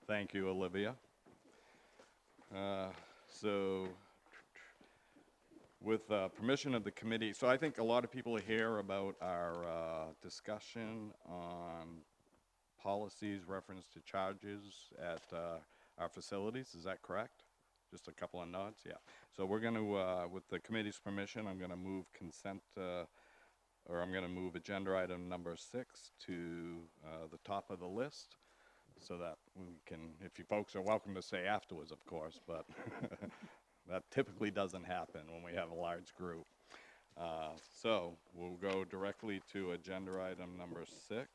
Thank you, Olivia. So, with permission of the committee, so I think a lot of people hear about our discussion on policies reference to charges at our facilities. Is that correct? Just a couple of nods, yeah. So we're going to, with the committee's permission, I'm going to move or I'm going to move agenda item number 6 to the top of the list, so that we can, if you folks are welcome to say afterwards, of course, but that typically doesn't happen when we have a large group. So we'll go directly to agenda item number 6.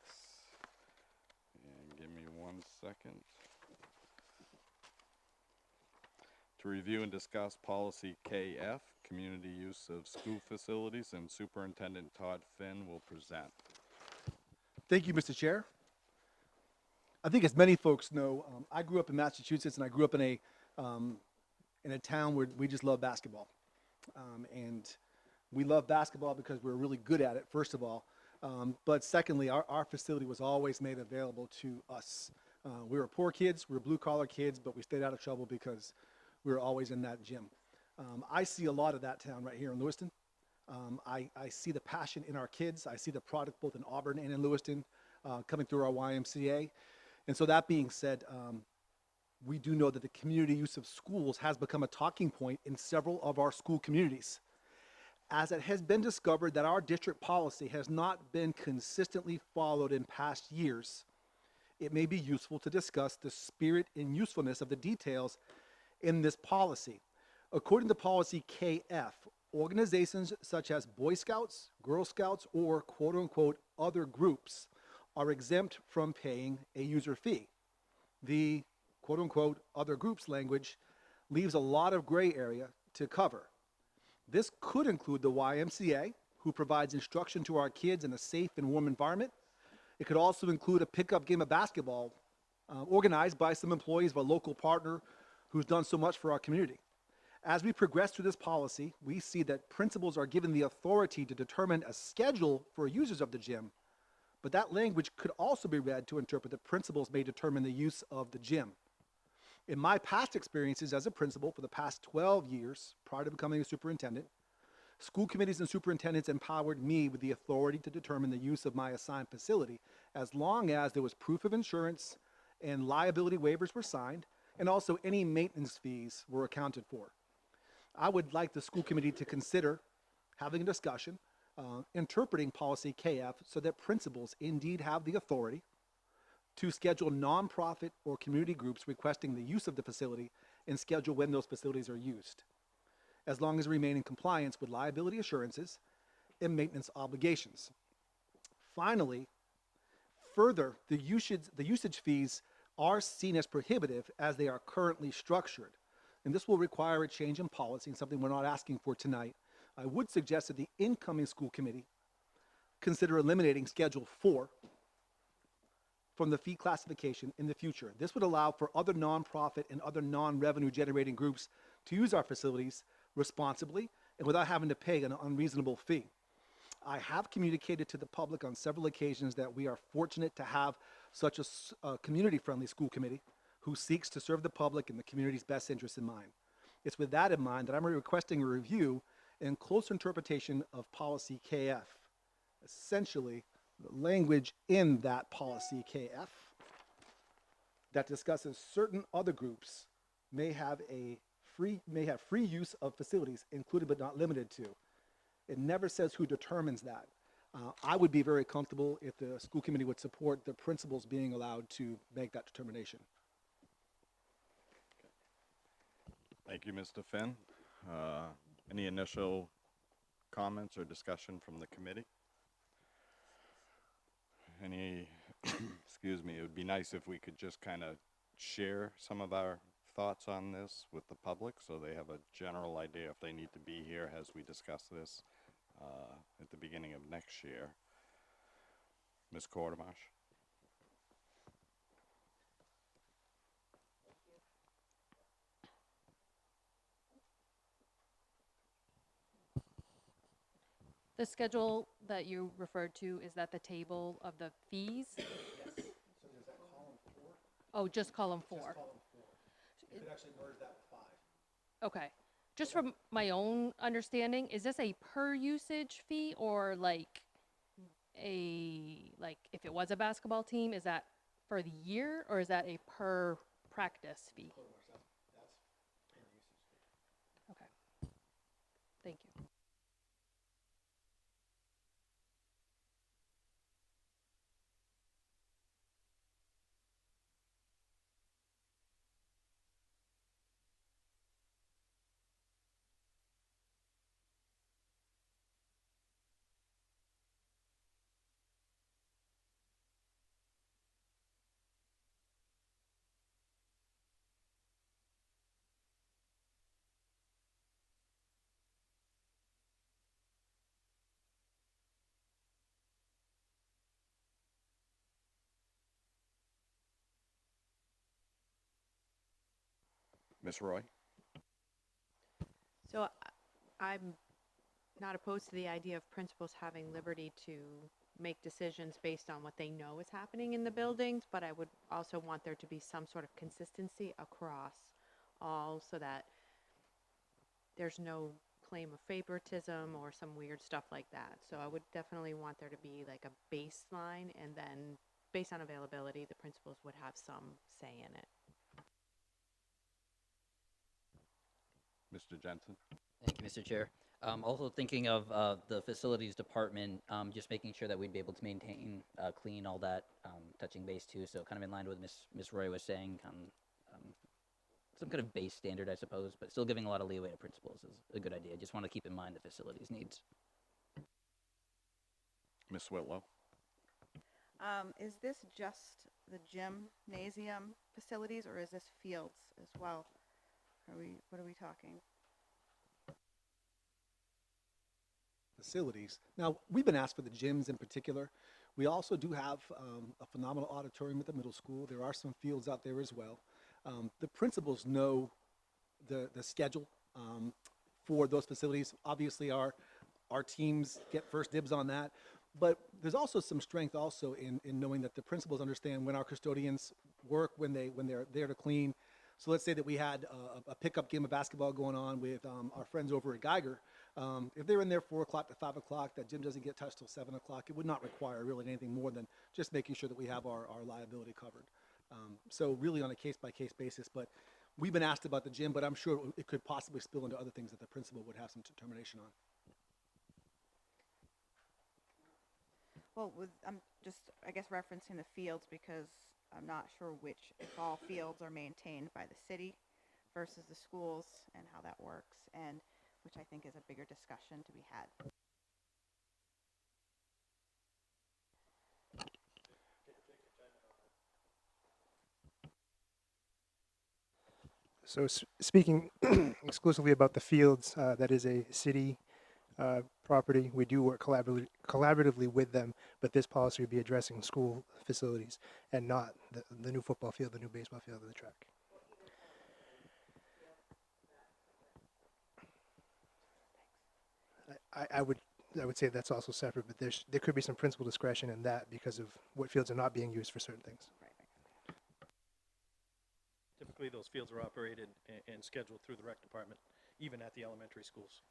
And give me 1 second. To review and discuss policy KF, community use of school facilities, and Superintendent Todd Finn will present. Thank you, Mr. Chair. I think as many folks know, I grew up in Massachusetts, and I grew up in a town where we just love basketball. And we love basketball because we're really good at it, first of all. But secondly, our facility was always made available to us. We were poor kids, we were blue-collar kids, but we stayed out of trouble because we were always in that gym. I see a lot of that town right here in Lewiston. I see the passion in our kids. I see the product both in Auburn and in Lewiston coming through our YMCA. And so that being said, we do know that the community use of schools has become a talking point in several of our school communities. As it has been discovered that our district policy has not been consistently followed in past years, it may be useful to discuss the spirit and usefulness of the details in this policy. According to policy KF, organizations such as Boy Scouts, Girl Scouts, or quote-unquote other groups are exempt from paying a user fee. The quote-unquote other groups language leaves a lot of gray area to cover. This could include the YMCA, who provides instruction to our kids in a safe and warm environment. It could also include a pickup game of basketball organized by some employees of a local partner who's done so much for our community. As we progress through this policy, we see that principals are given the authority to determine a schedule for users of the gym, but that language could also be read to interpret that principals may determine the use of the gym. In my past experiences as a principal for the past 12 years, prior to becoming a superintendent, school committees and superintendents empowered me with the authority to determine the use of my assigned facility as long as there was proof of insurance and liability waivers were signed, and also any maintenance fees were accounted for. I would like the school committee to consider having a discussion, interpreting policy KF so that principals indeed have the authority to schedule nonprofit or community groups requesting the use of the facility and schedule when those facilities are used, as long as they remain in compliance with liability assurances and maintenance obligations. Finally, further, the usage fees are seen as prohibitive as they are currently structured. And this will require a change in policy and something we're not asking for tonight. I would suggest that the incoming school committee consider eliminating Schedule 4 from the fee classification in the future. This would allow for other nonprofit and other non-revenue generating groups to use our facilities responsibly and without having to pay an unreasonable fee. I have communicated to the public on several occasions that we are fortunate to have such a community-friendly school committee who seeks to serve the public and the community's best interests in mind. It's with that in mind that I'm requesting a review and close interpretation of policy KF. Essentially, the language in that policy KF that discusses certain other groups may have free use of facilities, included but not limited to. It never says who determines that. I would be very comfortable if the school committee would support the principals being allowed to make that determination. Thank you, Mr. Finn. Any initial comments or discussion from the committee? Excuse me, it would be nice if we could just kind of share some of our thoughts on this with the public so they have a general idea if they need to be here as we discuss this at the beginning of next year. Ms. Quartermarsh. The schedule that you referred to, is that the table of the fees? Yes. So there's that column 4. Oh, just column 4. You could actually merge that with 5. Okay. Just from my own understanding, is this a per usage fee or like if it was a basketball team, is that for the year or is that a per practice fee? Okay. Thank you. Ms. Roy? So I'm not opposed to the idea of principals having liberty to make decisions based on what they know is happening in the buildings, but I would also want there to be some sort of consistency across all so that there's no claim of favoritism or some weird stuff like that. So I would definitely want there to be like a baseline, and then based on availability, the principals would have some say in it. Mr. Jensen? Thank you, Mr. Chair. Also thinking of the facilities department, just making sure that we'd be able to maintain, clean, all that, touching base too. So kind of in line with Ms. Roy was saying, some kind of base standard, I suppose, but still giving a lot of leeway to principals is a good idea. Just want to keep in mind the facilities needs. Ms. Whitlow? Is this just the gymnasium facilities, or is this fields as well? What are we talking? Facilities. Now, we've been asked for the gyms in particular. We also do have a phenomenal auditorium at the middle school. There are some fields out there as well. The principals know the schedule for those facilities. Obviously, our teams get first dibs on that. But there's also some strength also in knowing that the principals understand when our custodians work, when they're there to clean. So let's say that we had a pickup game of basketball going on with our friends over at Geiger. If they're in there 4 o'clock to 5 o'clock, that gym doesn't get touched till 7 o'clock. It would not require really anything more than just making sure that we have our liability covered. So really on a case-by-case basis. But we've been asked about the gym, but I'm sure it could possibly spill into other things that the principal would have some determination on. Well, I'm just, I guess, referencing the fields because I'm not sure if all fields are maintained by the city versus the schools and how that works, and which I think is a bigger discussion to be had. So speaking exclusively about the fields, that is a city property. We do work collaboratively with them, but this policy would be addressing school facilities and not the new football field, the new baseball field, or the track. I would say that's also separate, but there could be some principal discretion in that because of what fields are not being used for certain things. Typically, those fields are operated and scheduled through the rec department, even at the elementary schools.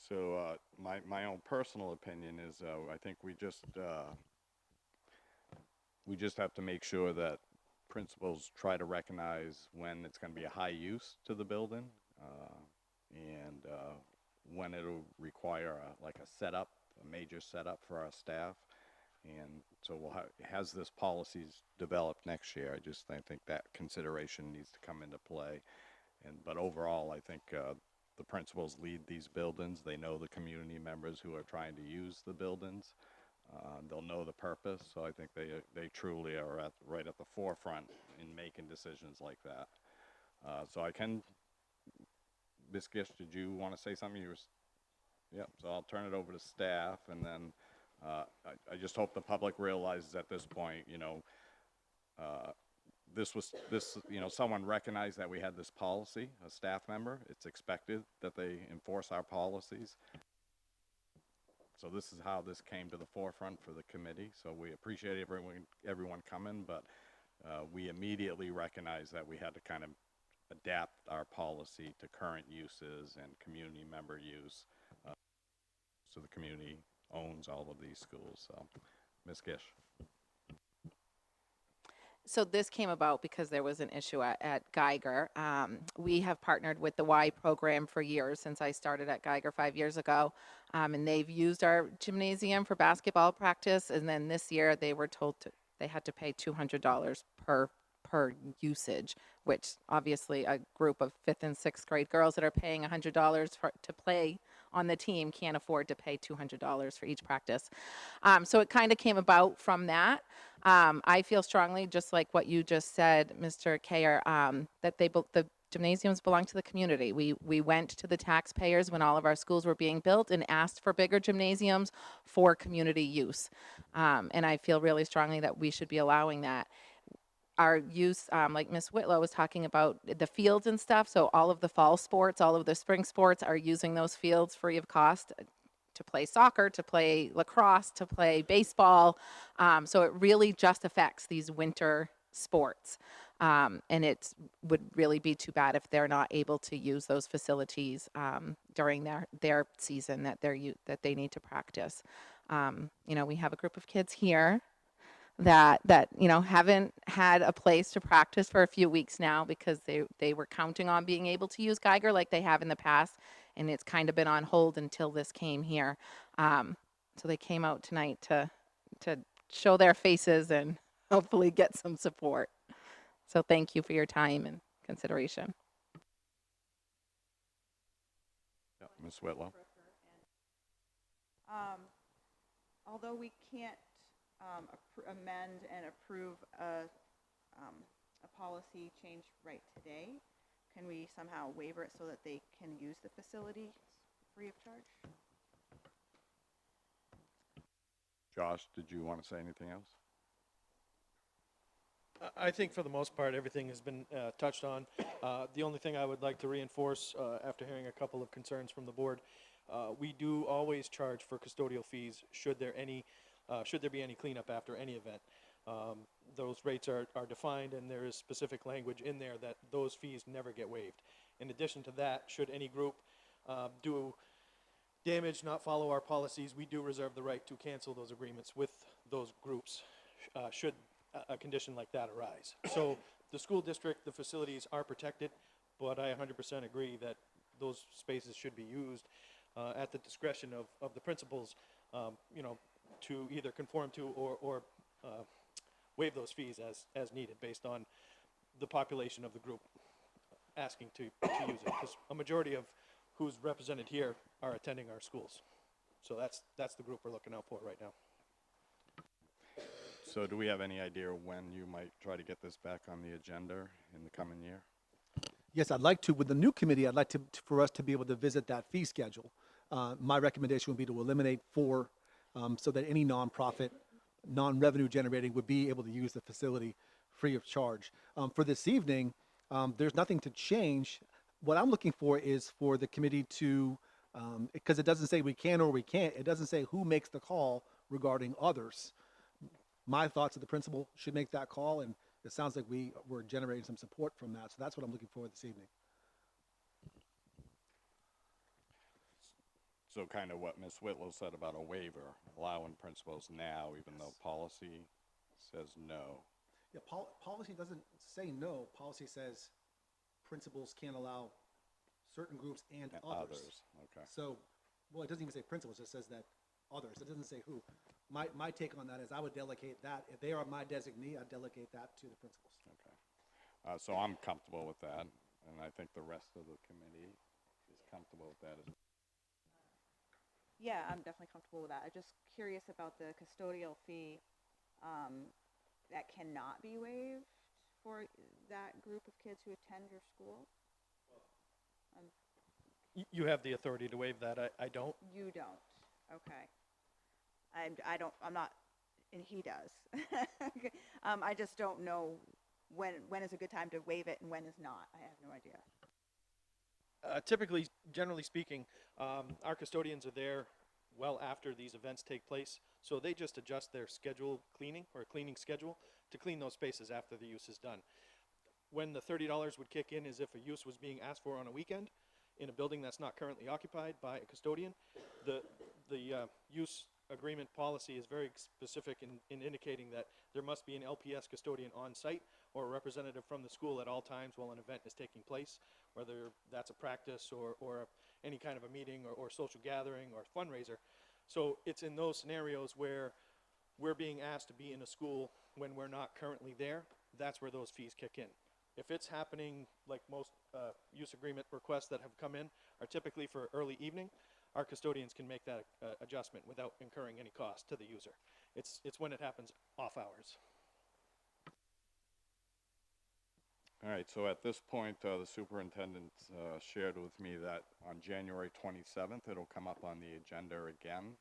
So my own personal opinion is I think we just have to make sure that principals try to recognize when it's going to be a high use to the building and when it'll require a major setup for our staff. And so as this policy's developed next year, I think that consideration needs to come into play. But overall, I think the principals lead these buildings. They know the community members who are trying to use the buildings. They'll know the purpose. So I think they truly are right at the forefront in making decisions like that. So I can, Ms. Gish, did you want to say something? Yep. So I'll turn it over to staff, and then I just hope the public realizes at this point, someone recognized that we had this policy, a staff member. It's expected that they enforce our policies. So this is how this came to the forefront for the committee. So we appreciate everyone coming, but we immediately recognized that we had to kind of adapt our policy to current uses and community member use. So the community owns all of these schools. So, Ms. Gish. So this came about because there was an issue at Geiger. We have partnered with the Y program for years, since I started at Geiger 5 years ago. And they've used our gymnasium for basketball practice. And then this year they were told they had to pay $200 per usage, which obviously a group of 5th and 6th grade girls that are paying $100 to play on the team can't afford to pay $200 for each practice. So it kind of came about from that. I feel strongly, just like what you just said, Mr. Kayer, that the gymnasiums belong to the community. We went to the taxpayers when all of our schools were being built and asked for bigger gymnasiums for community use. And I feel really strongly that we should be allowing that. Our use, like Ms. Whitlow was talking about, the fields and stuff, so all of the fall sports, all of the spring sports are using those fields free of cost to play soccer, to play lacrosse, to play baseball. So it really just affects these winter sports. And it would really be too bad if they're not able to use those facilities during their season that they need to practice. We have a group of kids here that haven't had a place to practice for a few weeks now because they were counting on being able to use Geiger like they have in the past, and it's kind of been on hold until this came here. So they came out tonight to show their faces and hopefully get some support. So thank you for your time and consideration. Yeah, Ms. Whitlow. Although we can't amend and approve a policy change right today, can we somehow waiver it so that they can use the facility free of charge? Josh, did you want to say anything else? I think for the most part, everything has been touched on. The only thing I would like to reinforce after hearing a couple of concerns from the board, we do always charge for custodial fees should there be any cleanup after any event. Those rates are defined, and there is specific language in there that those fees never get waived. In addition to that, should any group do damage, not follow our policies, we do reserve the right to cancel those agreements with those groups should a condition like that arise. So the school district, the facilities are protected, but I 100% agree that those spaces should be used at the discretion of the principals, to either conform to or waive those fees as needed based on the population of the group asking to use it. Because a majority of who's represented here are attending our schools. So that's the group we're looking out for right now. So do we have any idea when you might try to get this back on the agenda in the coming year? Yes, I'd like to. With the new committee, I'd like for us to be able to visit that fee schedule. My recommendation would be to eliminate 4 so that any nonprofit, non-revenue generating would be able to use the facility free of charge. For this evening, there's nothing to change. What I'm looking for is for the committee to, because it doesn't say we can or we can't, it doesn't say who makes the call regarding others. My thoughts of the principal should make that call, and it sounds like we're generating some support from that. So that's what I'm looking for this evening. So kind of what Ms. Whitlow said about a waiver, allowing principals now, even though policy says no. Yeah, policy doesn't say no. Policy says principals can't allow certain groups and others. Okay. So, well, it doesn't even say principals. It says that others. It doesn't say who. My take on that is I would delegate that. If they are my designee, I'd delegate that to the principals. Okay. So I'm comfortable with that, and I think the rest of the committee is comfortable with that as well. Yeah, I'm definitely comfortable with that. I'm just curious about the custodial fee that cannot be waived for that group of kids who attend your school. You have the authority to waive that. I don't. You don't. Okay. I'm not, and he does. I just don't know when is a good time to waive it and when is not. I have no idea. Typically, generally speaking, our custodians are there well after these events take place. So they just adjust their schedule cleaning or cleaning schedule to clean those spaces after the use is done. When the $30 would kick in is if a use was being asked for on a weekend in a building that's not currently occupied by a custodian. The use agreement policy is very specific in indicating that there must be an LPS custodian on site or a representative from the school at all times while an event is taking place, whether that's a practice or any kind of a meeting or social gathering or fundraiser. So it's in those scenarios where we're being asked to be in a school when we're not currently there, that's where those fees kick in. If it's happening, like most use agreement requests that have come in are typically for early evening, our custodians can make that adjustment without incurring any cost to the user. It's when it happens off hours. All right, so at this point, the superintendent shared with me that on January 27th, it'll come up on the agenda again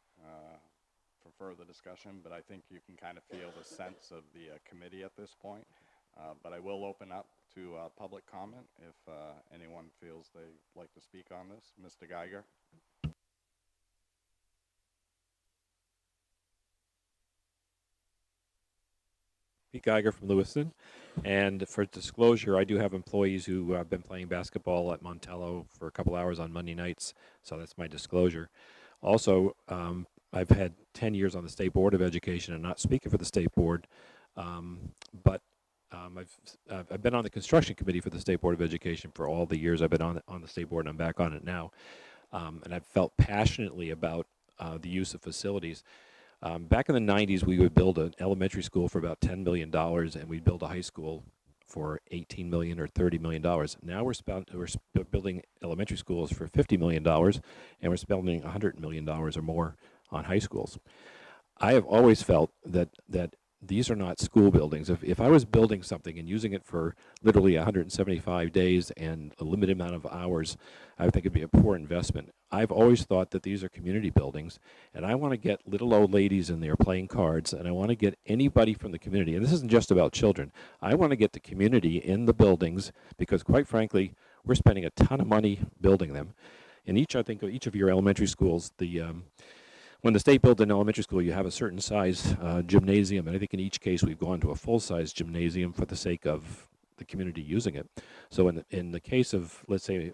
for further discussion, but I think you can kind of feel the sense of the committee at this point. But I will open up to public comment if anyone feels they'd like to speak on this. Mr. Geiger? Pete Geiger from Lewiston. And for disclosure, I do have employees who have been playing basketball at Montello for a couple hours on Monday nights, so that's my disclosure. Also, I've had 10 years on the State Board of Education and not speaking for the State Board, but I've been on the construction committee for the State Board of Education for all the years I've been on the State Board, and I'm back on it now. And I've felt passionately about the use of facilities. Back in the 90s, we would build an elementary school for about $10 million, and we'd build a high school for $18 million or $30 million. Now we're building elementary schools for $50 million, and we're spending $100 million or more on high schools. I have always felt that these are not school buildings. If I was building something and using it for literally 175 days and a limited amount of hours, I would think it'd be a poor investment. I've always thought that these are community buildings, and I want to get little old ladies in there playing cards, and I want to get anybody from the community, and this isn't just about children. I want to get the community in the buildings because, quite frankly, we're spending a ton of money building them. In each of your elementary schools, when the state builds an elementary school, you have a certain size gymnasium, and I think in each case we've gone to a full-size gymnasium for the sake of the community using it. So in the case of, let's say,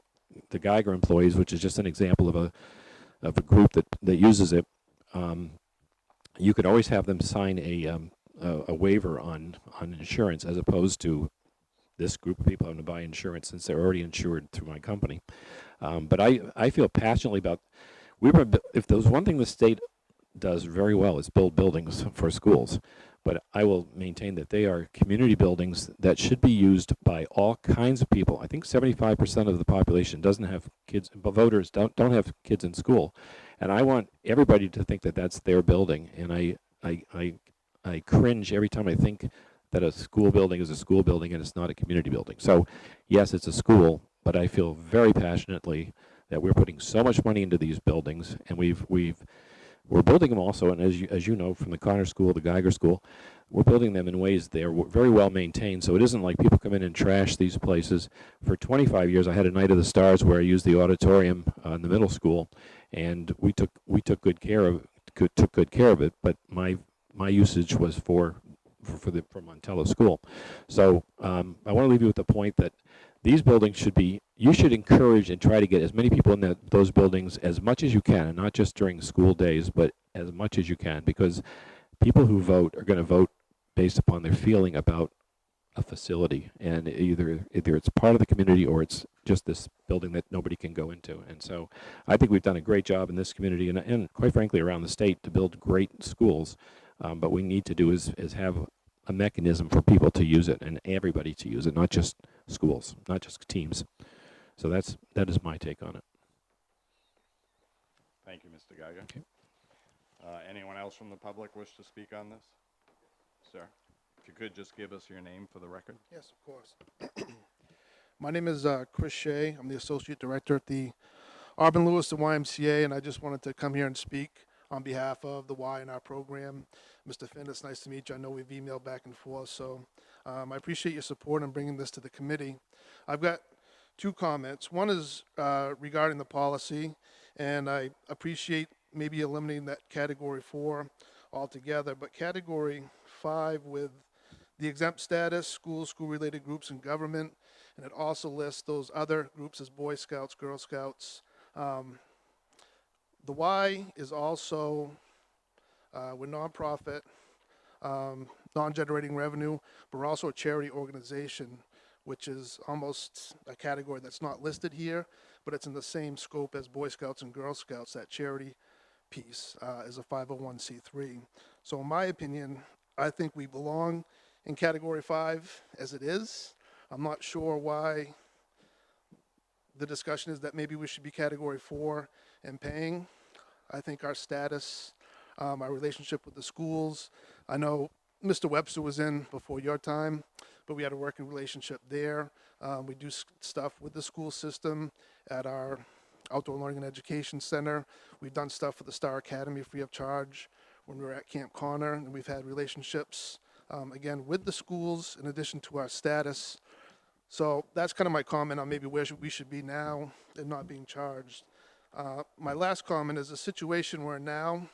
the Geiger employees, which is just an example of a group that uses it, you could always have them sign a waiver on insurance as opposed to this group of people having to buy insurance since they're already insured through my company. But I feel passionately about. If there's one thing the state does very well, is build buildings for schools. But I will maintain that they are community buildings that should be used by all kinds of people. I think 75% of the population doesn't have kids, voters don't have kids in school. And I want everybody to think that that's their building. And I cringe every time I think that a school building is a school building and it's not a community building. So yes, it's a school, but I feel very passionately that we're putting so much money into these buildings, and we're building them also, and as you know from the Connor School, the Geiger School, we're building them in ways they're very well maintained. So it isn't like people come in and trash these places. For 25 years, I had a Night of the Stars where I used the auditorium in the middle school, and we took good care of it. But my usage was for Montello School. So I want to leave you with the point that these buildings you should encourage and try to get as many people in those buildings as much as you can, and not just during school days, but as much as you can, because people who vote are going to vote based upon their feeling about a facility, and either it's part of the community or it's just this building that nobody can go into. And so I think we've done a great job in this community and quite frankly around the state to build great schools, but what we need to do is have a mechanism for people to use it and everybody to use it, not just schools, not just teams. So that is my take on it. Thank you, Mr. Geiger. Okay. Anyone else from the public wish to speak on this? Sir, if you could just give us your name for the record. Yes, of course. My name is Chris Shea. I'm the Associate Director at the Auburn Lewiston YMCA, and I just wanted to come here and speak on behalf of the Y in our program. Mr. Finn, it's nice to meet you. I know we've emailed back and forth, so I appreciate your support in bringing this to the committee. I've got two comments. One is regarding the policy, and I appreciate maybe eliminating that category 4 altogether, but category 5 with the exempt status, schools, school-related groups, and government, and it also lists those other groups as Boy Scouts, Girl Scouts. The Y is also, we're nonprofit, non-generating revenue, but we're also a charity organization, which is almost a category that's not listed here, but it's in the same scope as Boy Scouts and Girl Scouts. That charity piece is a 501c3. So in my opinion, I think we belong in category 5 as it is. I'm not sure why the discussion is that maybe we should be category 4 and paying. I think our status, our relationship with the schools, I know Mr. Webster was in before your time, but we had a working relationship there. We do stuff with the school system at our Outdoor Learning and Education Center. We've done stuff for the Star Academy free of charge when we were at Camp Connor, and we've had relationships, again, with the schools in addition to our status. So that's kind of my comment on maybe where we should be now and not being charged. My last comment is a situation where now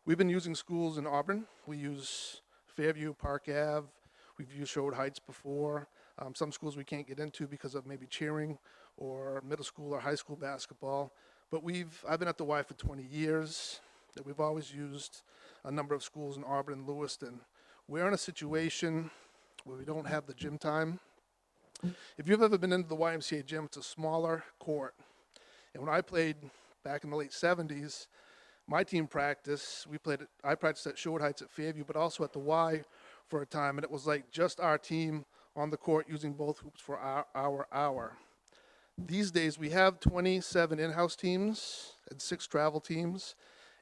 we've been using schools in Auburn. We use Fairview, Park Ave. We've used Sherwood Heights before. Some schools we can't get into because of maybe cheering or middle school or high school basketball. But I've been at the Y for 20 years. That we've always used a number of schools in Auburn and Lewiston. We're in a situation where we don't have the gym time. If you've ever been into the YMCA gym, it's a smaller court. And when I played back in the late 70s, my team practiced, I practiced at Sherwood Heights at Fairview, but also at the Y for a time, and it was like just our team on the court using both hoops for our hour. These days, we have 27 in-house teams and 6 travel teams,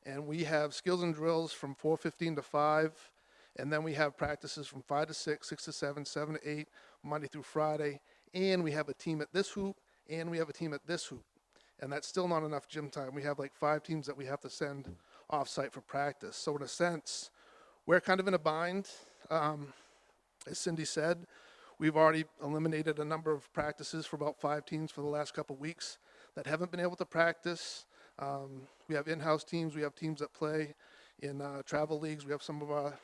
and we have skills and drills from 4:15 to 5, and then we have practices from 5 to 6, 6 to 7, 7 to 8, Monday through Friday, and we have a team at this hoop, and we have a team at this hoop. And that's still not enough gym time. We have like 5 teams that we have to send off-site for practice. So in a sense, we're kind of in a bind. As Cindy said, we've already eliminated a number of practices for about 5 teams for the last couple of weeks that haven't been able to practice. We have in-house teams. We have teams that play in travel leagues. We have some of our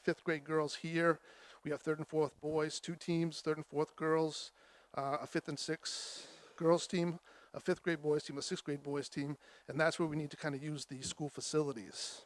5th grade girls here. We have 3rd and 4th boys, 2 teams, 3rd and 4th girls, a 5th and 6th girls team, a 5th grade boys team, a 6th grade boys team, and that's where we need to kind of use these school facilities.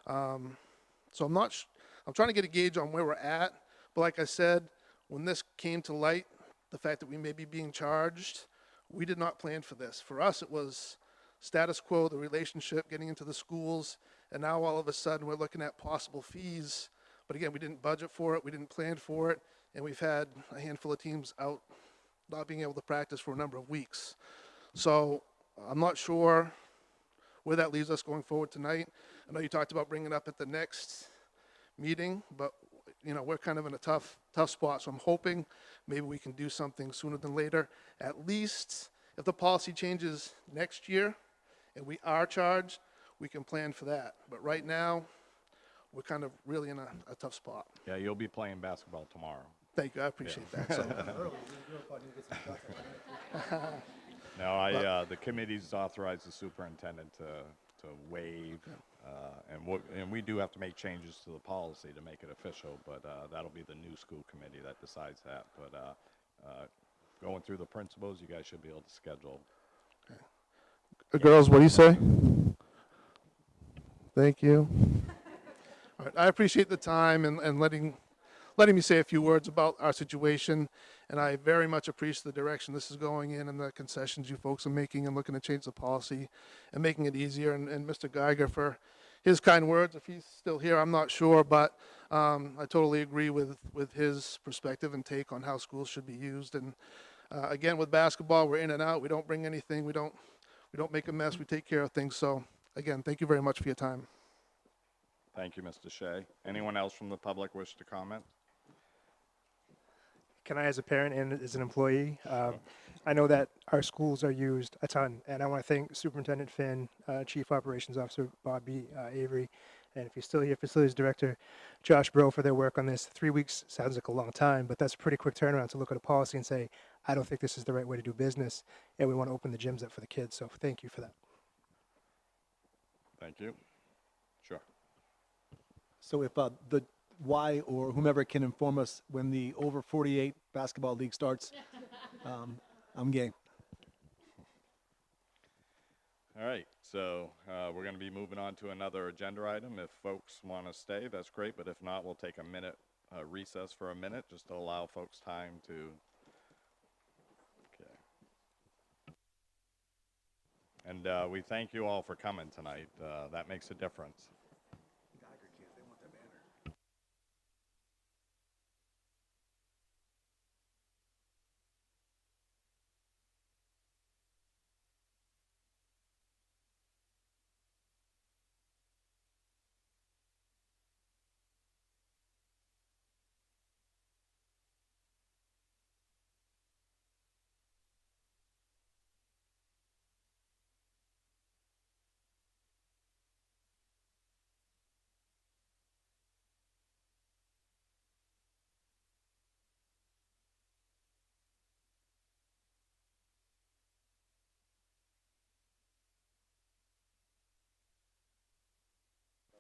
So I'm trying to get a gauge on where we're at, but like I said, when this came to light, the fact that we may be being charged, we did not plan for this. For us, it was status quo, the relationship, getting into the schools, and now all of a sudden we're looking at possible fees. But again, we didn't budget for it, we didn't plan for it, and we've had a handful of teams out not being able to practice for a number of weeks. So I'm not sure where that leaves us going forward tonight. I know you talked about bringing it up at the next meeting, but we're kind of in a tough spot. So I'm hoping maybe we can do something sooner than later. At least if the policy changes next year and we are charged, we can plan for that. But right now, we're kind of really in a tough spot. Yeah, you'll be playing basketball tomorrow. Thank you, I appreciate that. So. No, the committee's authorized the superintendent to waive, and we do have to make changes to the policy to make it official, but that'll be the new school committee that decides that. But going through the principals, you guys should be able to schedule. Girls, what do you say? Thank you. All right, I appreciate the time and letting me say a few words about our situation, and I very much appreciate the direction this is going in and the concessions you folks are making and looking to change the policy and making it easier, and Mr. Geiger for his kind words. If he's still here, I'm not sure, but I totally agree with his perspective and take on how schools should be used. And again, with basketball, we're in and out. We don't bring anything. We don't make a mess. We take care of things. So again, thank you very much for your time. Thank you, Mr. Shea. Anyone else from the public wish to comment? Can I, as a parent and as an employee, I know that our schools are used a ton, and I want to thank Superintendent Finn, Chief Operations Officer Bob B. Avery, and if you're still here, Facilities Director Josh Bro for their work on this. 3 weeks sounds like a long time, but that's a pretty quick turnaround to look at a policy and say, I don't think this is the right way to do business, and we want to open the gyms up for the kids, so thank you for that. Thank you. Sure. So if the Y or whomever can inform us when the over 48 basketball league starts, I'm game. All right, so we're going to be moving on to another agenda item. If folks want to stay, that's great, but if not, we'll take a minute recess for a minute just to allow folks time to. Okay. And we thank you all for coming tonight. That makes a difference.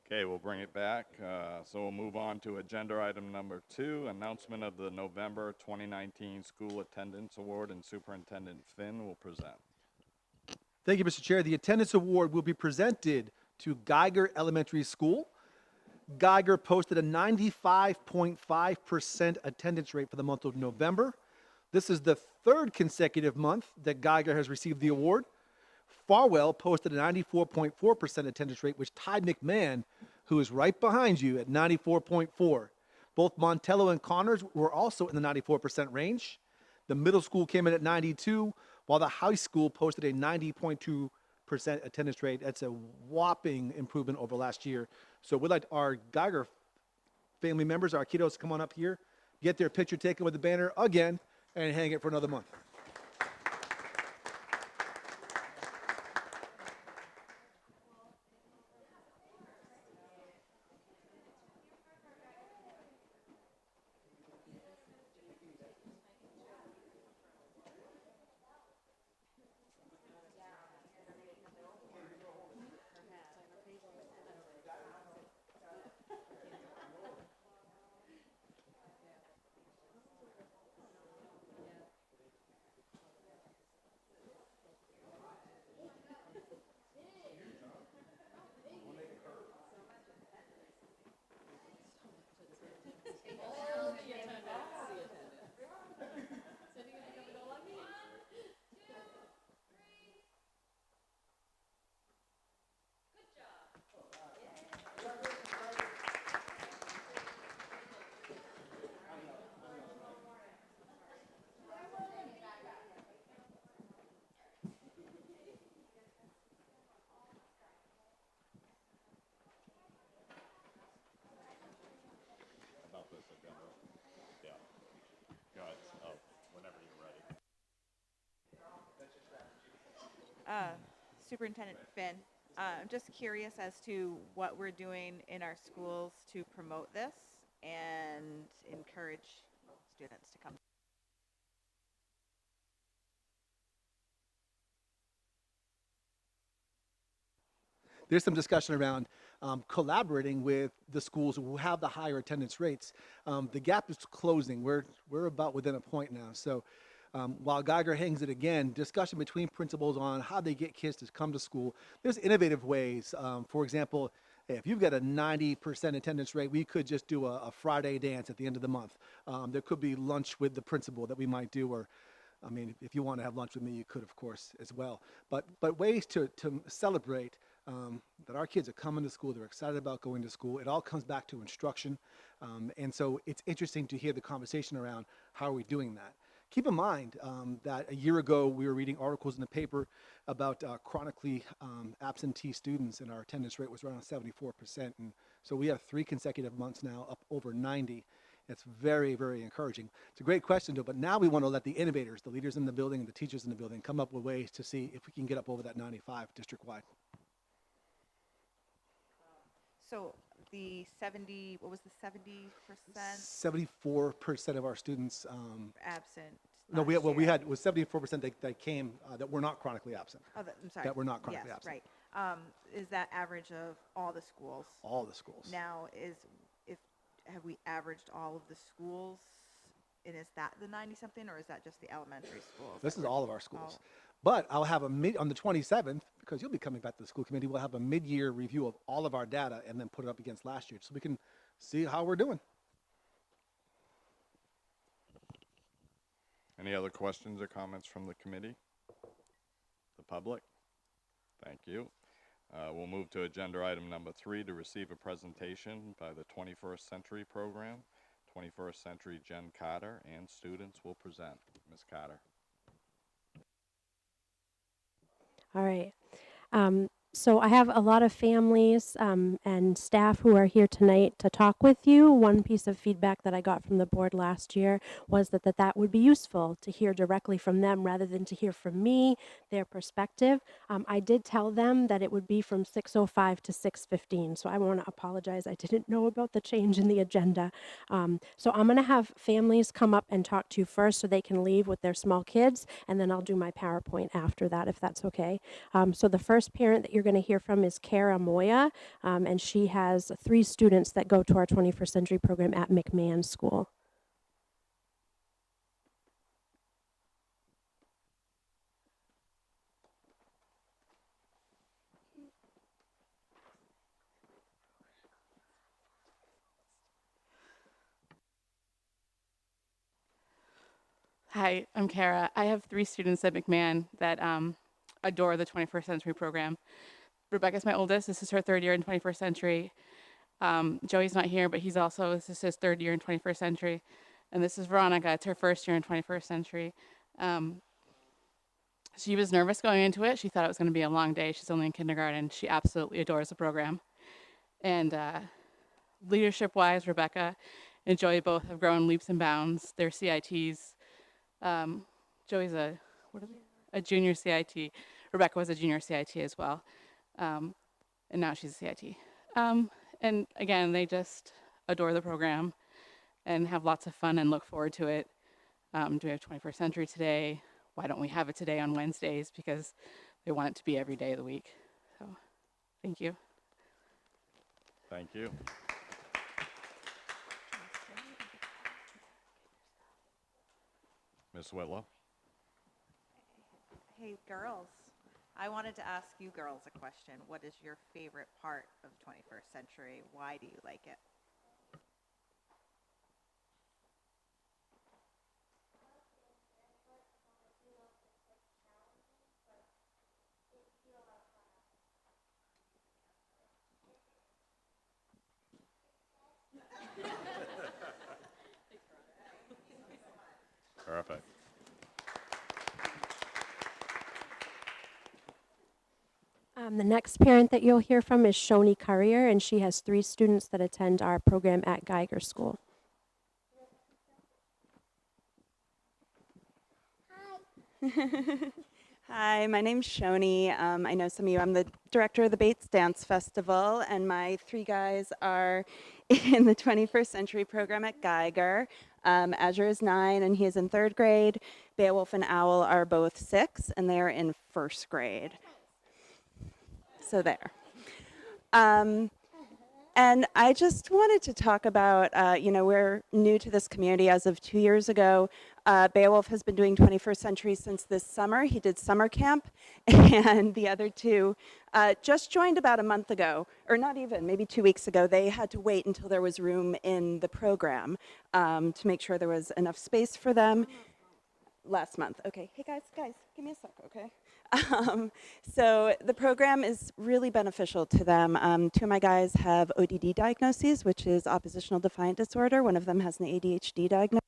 Okay, we'll bring it back. So we'll move on to agenda item number 2, announcement of the November 2019 School Attendance Award, and Superintendent Finn will present. Thank you, Mr. Chair. The attendance award will be presented to Geiger Elementary School. Geiger posted a 95.5% attendance rate for the month of November. This is the 3rd consecutive month that Geiger has received the award. Farwell posted a 94.4% attendance rate, which tied McMahon, who is right behind you, at 94.4. Both Montello and Connors were also in the 94% range. The middle school came in at 92, while the high school posted a 90.2% attendance rate. That's a whopping improvement over last year. So we'd like our Geiger family members, our kiddos, to come on up here, get their picture taken with the banner again, and hang it for another month. About this agenda. Yeah. Guys, whenever you're ready. Superintendent Finn, I'm just curious as to what we're doing in our schools to promote this and encourage students to come. There's some discussion around collaborating with the schools who have the higher attendance rates. The gap is closing. We're about within a point now. So while Geiger hangs it again, discussion between principals on how they get kids to come to school. There's innovative ways. For example, if you've got a 90% attendance rate, we could just do a Friday dance at the end of the month. There could be lunch with the principal that we might do, or I mean, if you want to have lunch with me, you could, of course, as well. But ways to celebrate that our kids are coming to school, they're excited about going to school. It all comes back to instruction. And so it's interesting to hear the conversation around how are we doing that. Keep in mind that a year ago, we were reading articles in the paper about chronically absentee students, and our attendance rate was around 74%. And so we have 3 consecutive months now up over 90. It's very, very encouraging. It's a great question, though, but now we want to let the innovators, the leaders in the building, and the teachers in the building come up with ways to see if we can get up over that 95 district-wide. So the 70, what was the 70%? 74% of our students. Absent. No, last we year. had, it was 74% that came that were not chronically absent. Oh, I'm sorry. That were not chronically yes, absent. Right. Is that average of all the schools? All the schools. Now, have we averaged all of the schools? And is that the 90-something, or is that just the elementary schools? This that is we're- all of our schools. all- But I'll have on the 27th, because you'll be coming back to the school committee, we'll have a mid-year review of all of our data and then put it up against last year so we can see how we're doing. Any other questions or comments from the committee? The public? Thank you. We'll move to agenda item number 3 to receive a presentation by the 21st Century Program. 21st Century Jen Carter and students will present. Ms. Carter. All right. So I have a lot of families and staff who are here tonight to talk with you. One piece of feedback that I got from the board last year was that would be useful to hear directly from them rather than to hear from me, their perspective. I did tell them that it would be from 6:05 to 6:15, so I want to apologize. I didn't know about the change in the agenda. So I'm going to have families come up and talk to you first so they can leave with their small kids, and then I'll do my PowerPoint after that, if that's okay. So the first parent that you're going to hear from is Kara Moya, and she has 3 students that go to our 21st Century program at McMahon School. Hi, I'm Kara. I have 3 students at McMahon that adore the 21st Century program. Rebecca's my oldest. This is her 3rd year in 21st Century. Joey's not here, but this is his 3rd year in 21st Century. And this is Veronica. It's her 1st year in 21st Century. She was nervous going into it. She thought it was going to be a long day. She's only in kindergarten. She absolutely adores the program. And leadership-wise, Rebecca and Joey both have grown leaps and bounds. Their CITs. Joey's a junior CIT. Rebecca was a junior CIT as well. And now she's a CIT. And again, they just adore the program and have lots of fun and look forward to it. Do we have 21st Century today? Why don't we have it today on Wednesdays? Because they want it to be every day of the week. So, thank you. Thank you. Ms. Whitlow. Hey, girls. I wanted to ask you girls a question. What is your favorite part of 21st Century? Why do you like it? Perfect. The next parent that you'll hear from is Shoni Currier, and she has 3 students that attend our program at Geiger School. Hi, my name's Shoni. I know some of you, I'm the director of the Bates Dance Festival, and my 3 guys are in the 21st Century program at Geiger. Azure is 9, and he is in 3rd grade. Beowulf and Owl are both 6, and they're in 1st grade. So there. And I just wanted to talk about, we're new to this community as of 2 years ago. Beowulf has been doing 21st Century since this summer. He did summer camp, and the other 2 just joined about a month ago, or not even, maybe 2 weeks ago. They had to wait until there was room in the program to make sure there was enough space for them. Last month. Okay, hey guys, give me a sec, okay? So the program is really beneficial to them. 2 of my guys have ODD diagnoses, which is oppositional defiant disorder. One of them has an ADHD diagnosis.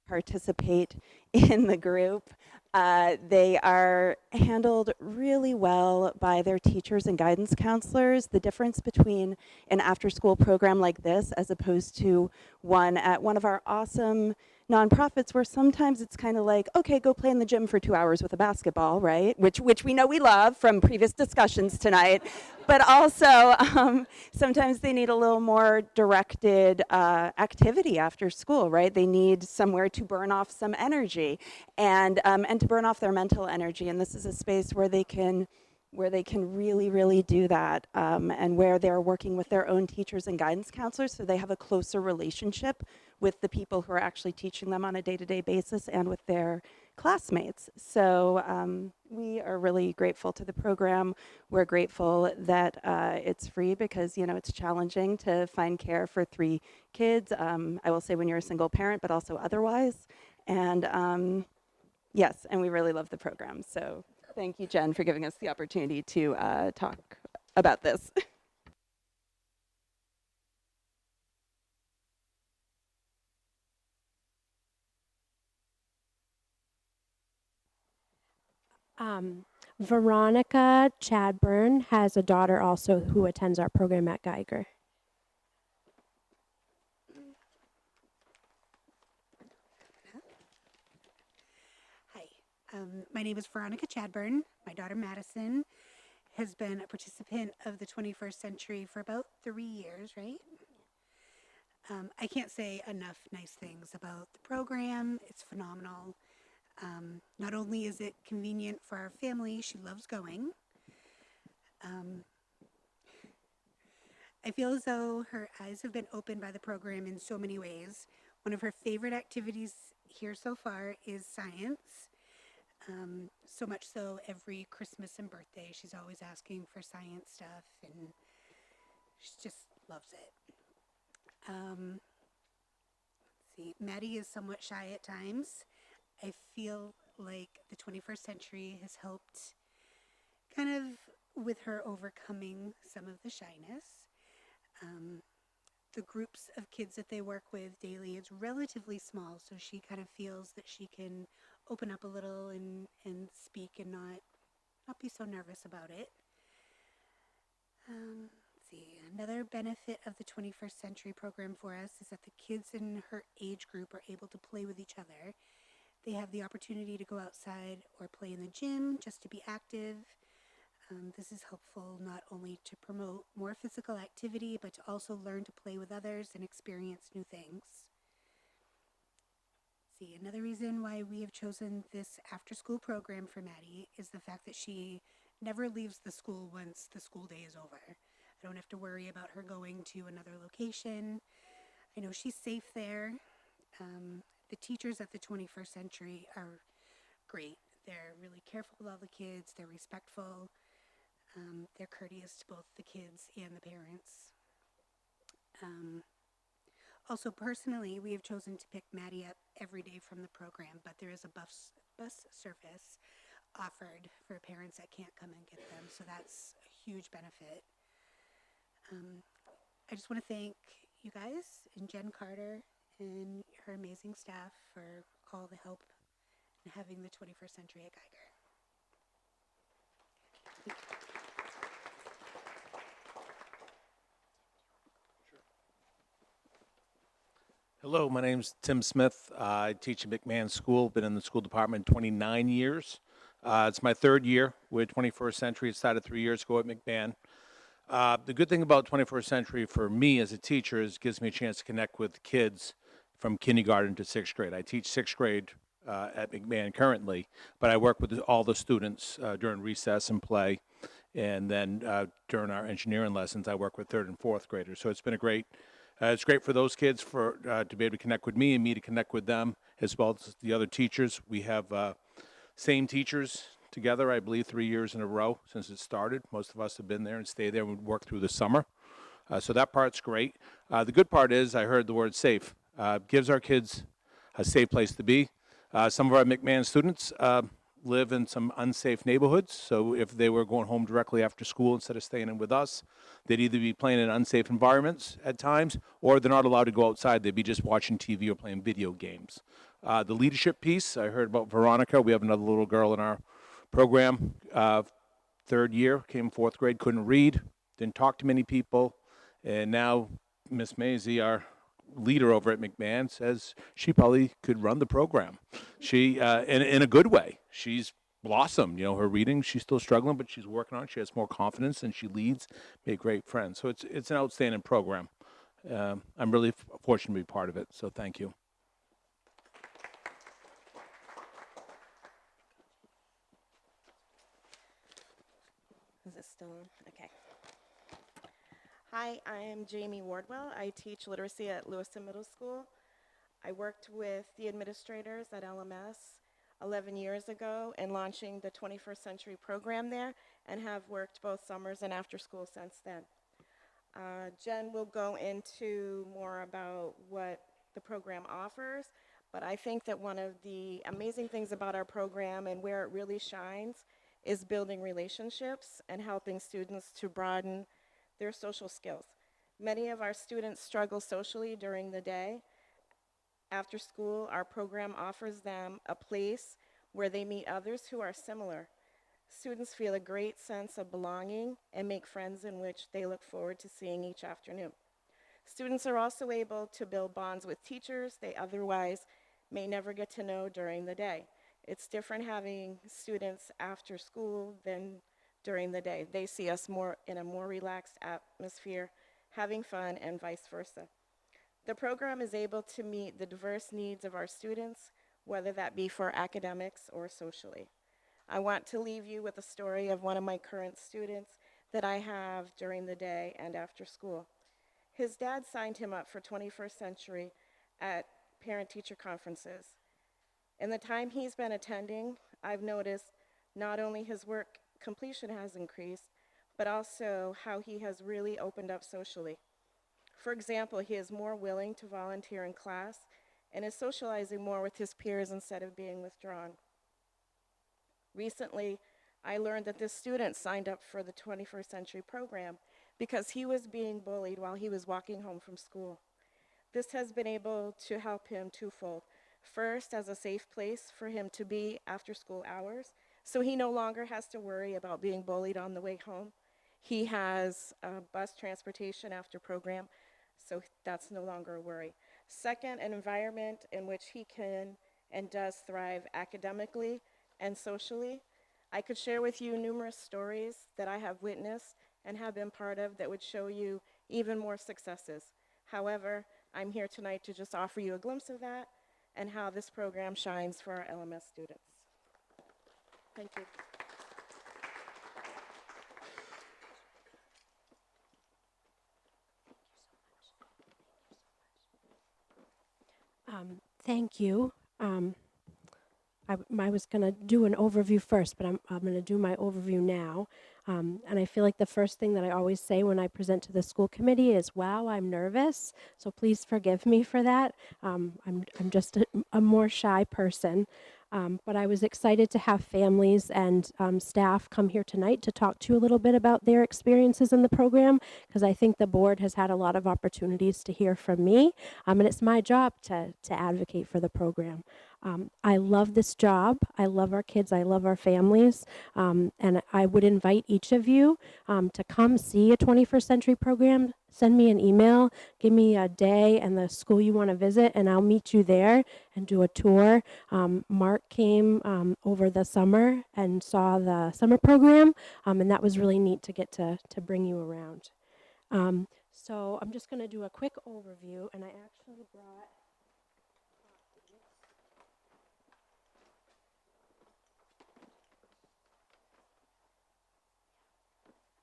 Participate in the group. They are handled really well by their teachers and guidance counselors. The difference between an after-school program like this as opposed to one at one of our awesome nonprofits where sometimes it's kind of like, okay, go play in the gym for 2 hours with a basketball, right? Which we know we love from previous discussions tonight. But also, sometimes they need a little more directed activity after school, right? They need somewhere to burn off some energy and to burn off their mental energy. And this is a space where they can really, really do that, and where they're working with their own teachers and guidance counselors, so they have a closer relationship with the people who are actually teaching them on a day-to-day basis and with their classmates. So we are really grateful to the program. We're grateful that it's free because, it's challenging to find care for 3 kids. I will say when you're a single parent, but also otherwise. And yes, and we really love the program. So thank you, Jen, for giving us the opportunity to talk about this. Veronica Chadburn has a daughter also who attends our program at Geiger. Hi, my name is Veronica Chadburn. My daughter Madison has been a participant of the 21st Century for about 3 years, right? I can't say enough nice things about the program. It's phenomenal. Not only is it convenient for our family, she loves going. I feel as though her eyes have been opened by the program in so many ways. One of her favorite activities here so far is science. So much so every Christmas and birthday, she's always asking for science stuff, and she just loves it. Let's see, Maddie is somewhat shy at times. I feel like the 21st Century has helped kind of with her overcoming some of the shyness. The groups of kids that they work with daily is relatively small, so she kind of feels that she can open up a little and speak and not be so nervous about it. Let's see, another benefit of the 21st Century program for us is that the kids in her age group are able to play with each other. They have the opportunity to go outside or play in the gym just to be active. This is helpful not only to promote more physical activity, but to also learn to play with others and experience new things. See, another reason why we have chosen this after-school program for Maddie is the fact that she never leaves the school once the school day is over. I don't have to worry about her going to another location. I know she's safe there. The teachers at the 21st Century are great. They're really careful with all the kids. They're respectful. They're courteous to both the kids and the parents. Also, personally, we have chosen to pick Maddie up every day from the program, but there is a bus service offered for parents that can't come and get them, so that's a huge benefit. I just want to thank you guys and Jen Carter and her amazing staff for all the help in having the 21st Century at Geiger. Hello, my name's Tim Smith. I teach at McMahon School, been in the school department 29 years. It's my 3rd year with 21st Century. It started 3 years ago at McMahon. The good thing about 21st Century for me as a teacher is it gives me a chance to connect with kids from kindergarten to 6th grade. I teach 6th grade at McMahon currently, but I work with all the students during recess and play. And then during our engineering lessons, I work with 3rd and 4th graders. So it's been it's great for those kids to be able to connect with me and me to connect with them, as well as the other teachers. We have same teachers together, I believe, 3 years in a row since it started. Most of us have been there and stayed there and work through the summer. So that part's great. The good part is I heard the word safe. Gives our kids a safe place to be. Some of our McMahon students live in some unsafe neighborhoods, so if they were going home directly after school instead of staying in with us, they'd either be playing in unsafe environments at times, or they're not allowed to go outside. They'd be just watching TV or playing video games. The leadership piece, I heard about Veronica. We have another little girl in our program, 3rd year, came 4th grade, couldn't read, didn't talk to many people, and now Miss Maisie, our leader over at McMahon says she probably could run the program. She, in a good way, she's blossomed. You know, her reading, she's still struggling, but she's working on it. She has more confidence and she leads, made great friends. So it's an outstanding program. I'm really fortunate to be part of it. So thank you. Is it still on? Okay. Hi, I am Jamie Wardwell. I teach literacy at Lewiston Middle School. I worked with the administrators at LMS 11 years ago in launching the 21st Century program there and have worked both summers and after school since then. Jen will go into more about what the program offers, but I think that one of the amazing things about our program and where it really shines is building relationships and helping students to broaden their social skills. Many of our students struggle socially during the day. After school, our program offers them a place where they meet others who are similar. Students feel a great sense of belonging and make friends in which they look forward to seeing each afternoon. Students are also able to build bonds with teachers they otherwise may never get to know during the day. It's different having students after school than during the day. They see us more in a more relaxed atmosphere, having fun, and vice versa. The program is able to meet the diverse needs of our students, whether that be for academics or socially. I want to leave you with a story of one of my current students that I have during the day and after school. His dad signed him up for 21st Century at parent-teacher conferences. In the time he's been attending, I've noticed not only his work completion has increased, but also how he has really opened up socially. For example, he is more willing to volunteer in class and is socializing more with his peers instead of being withdrawn. Recently, I learned that this student signed up for the 21st Century program because he was being bullied while he was walking home from school. This has been able to help him twofold. First, as a safe place for him to be after school hours, so he no longer has to worry about being bullied on the way home. He has bus transportation after program, so that's no longer a worry. Second, an environment in which he can and does thrive academically and socially. I could share with you numerous stories that I have witnessed and have been part of that would show you even more successes. However, I'm here tonight to just offer you a glimpse of that and how this program shines for our LMS students. Thank you. Thank you. I was going to do an overview first, but I'm going to do my overview now. And I feel like the first thing that I always say when I present to the school committee is, wow, I'm nervous. So please forgive me for that. I'm just a more shy person. But I was excited to have families and staff come here tonight to talk to you a little bit about their experiences in the program, because I think the board has had a lot of opportunities to hear from me, and it's my job to advocate for the program. I love this job. I love our kids. I love our families. And I would invite each of you to come see a 21st Century program. Send me an email, give me a day and the school you want to visit, and I'll meet you there and do a tour. Mark came over the summer and saw the summer program, and that was really neat to get to bring you around. So I'm just going to do a quick overview, and I actually brought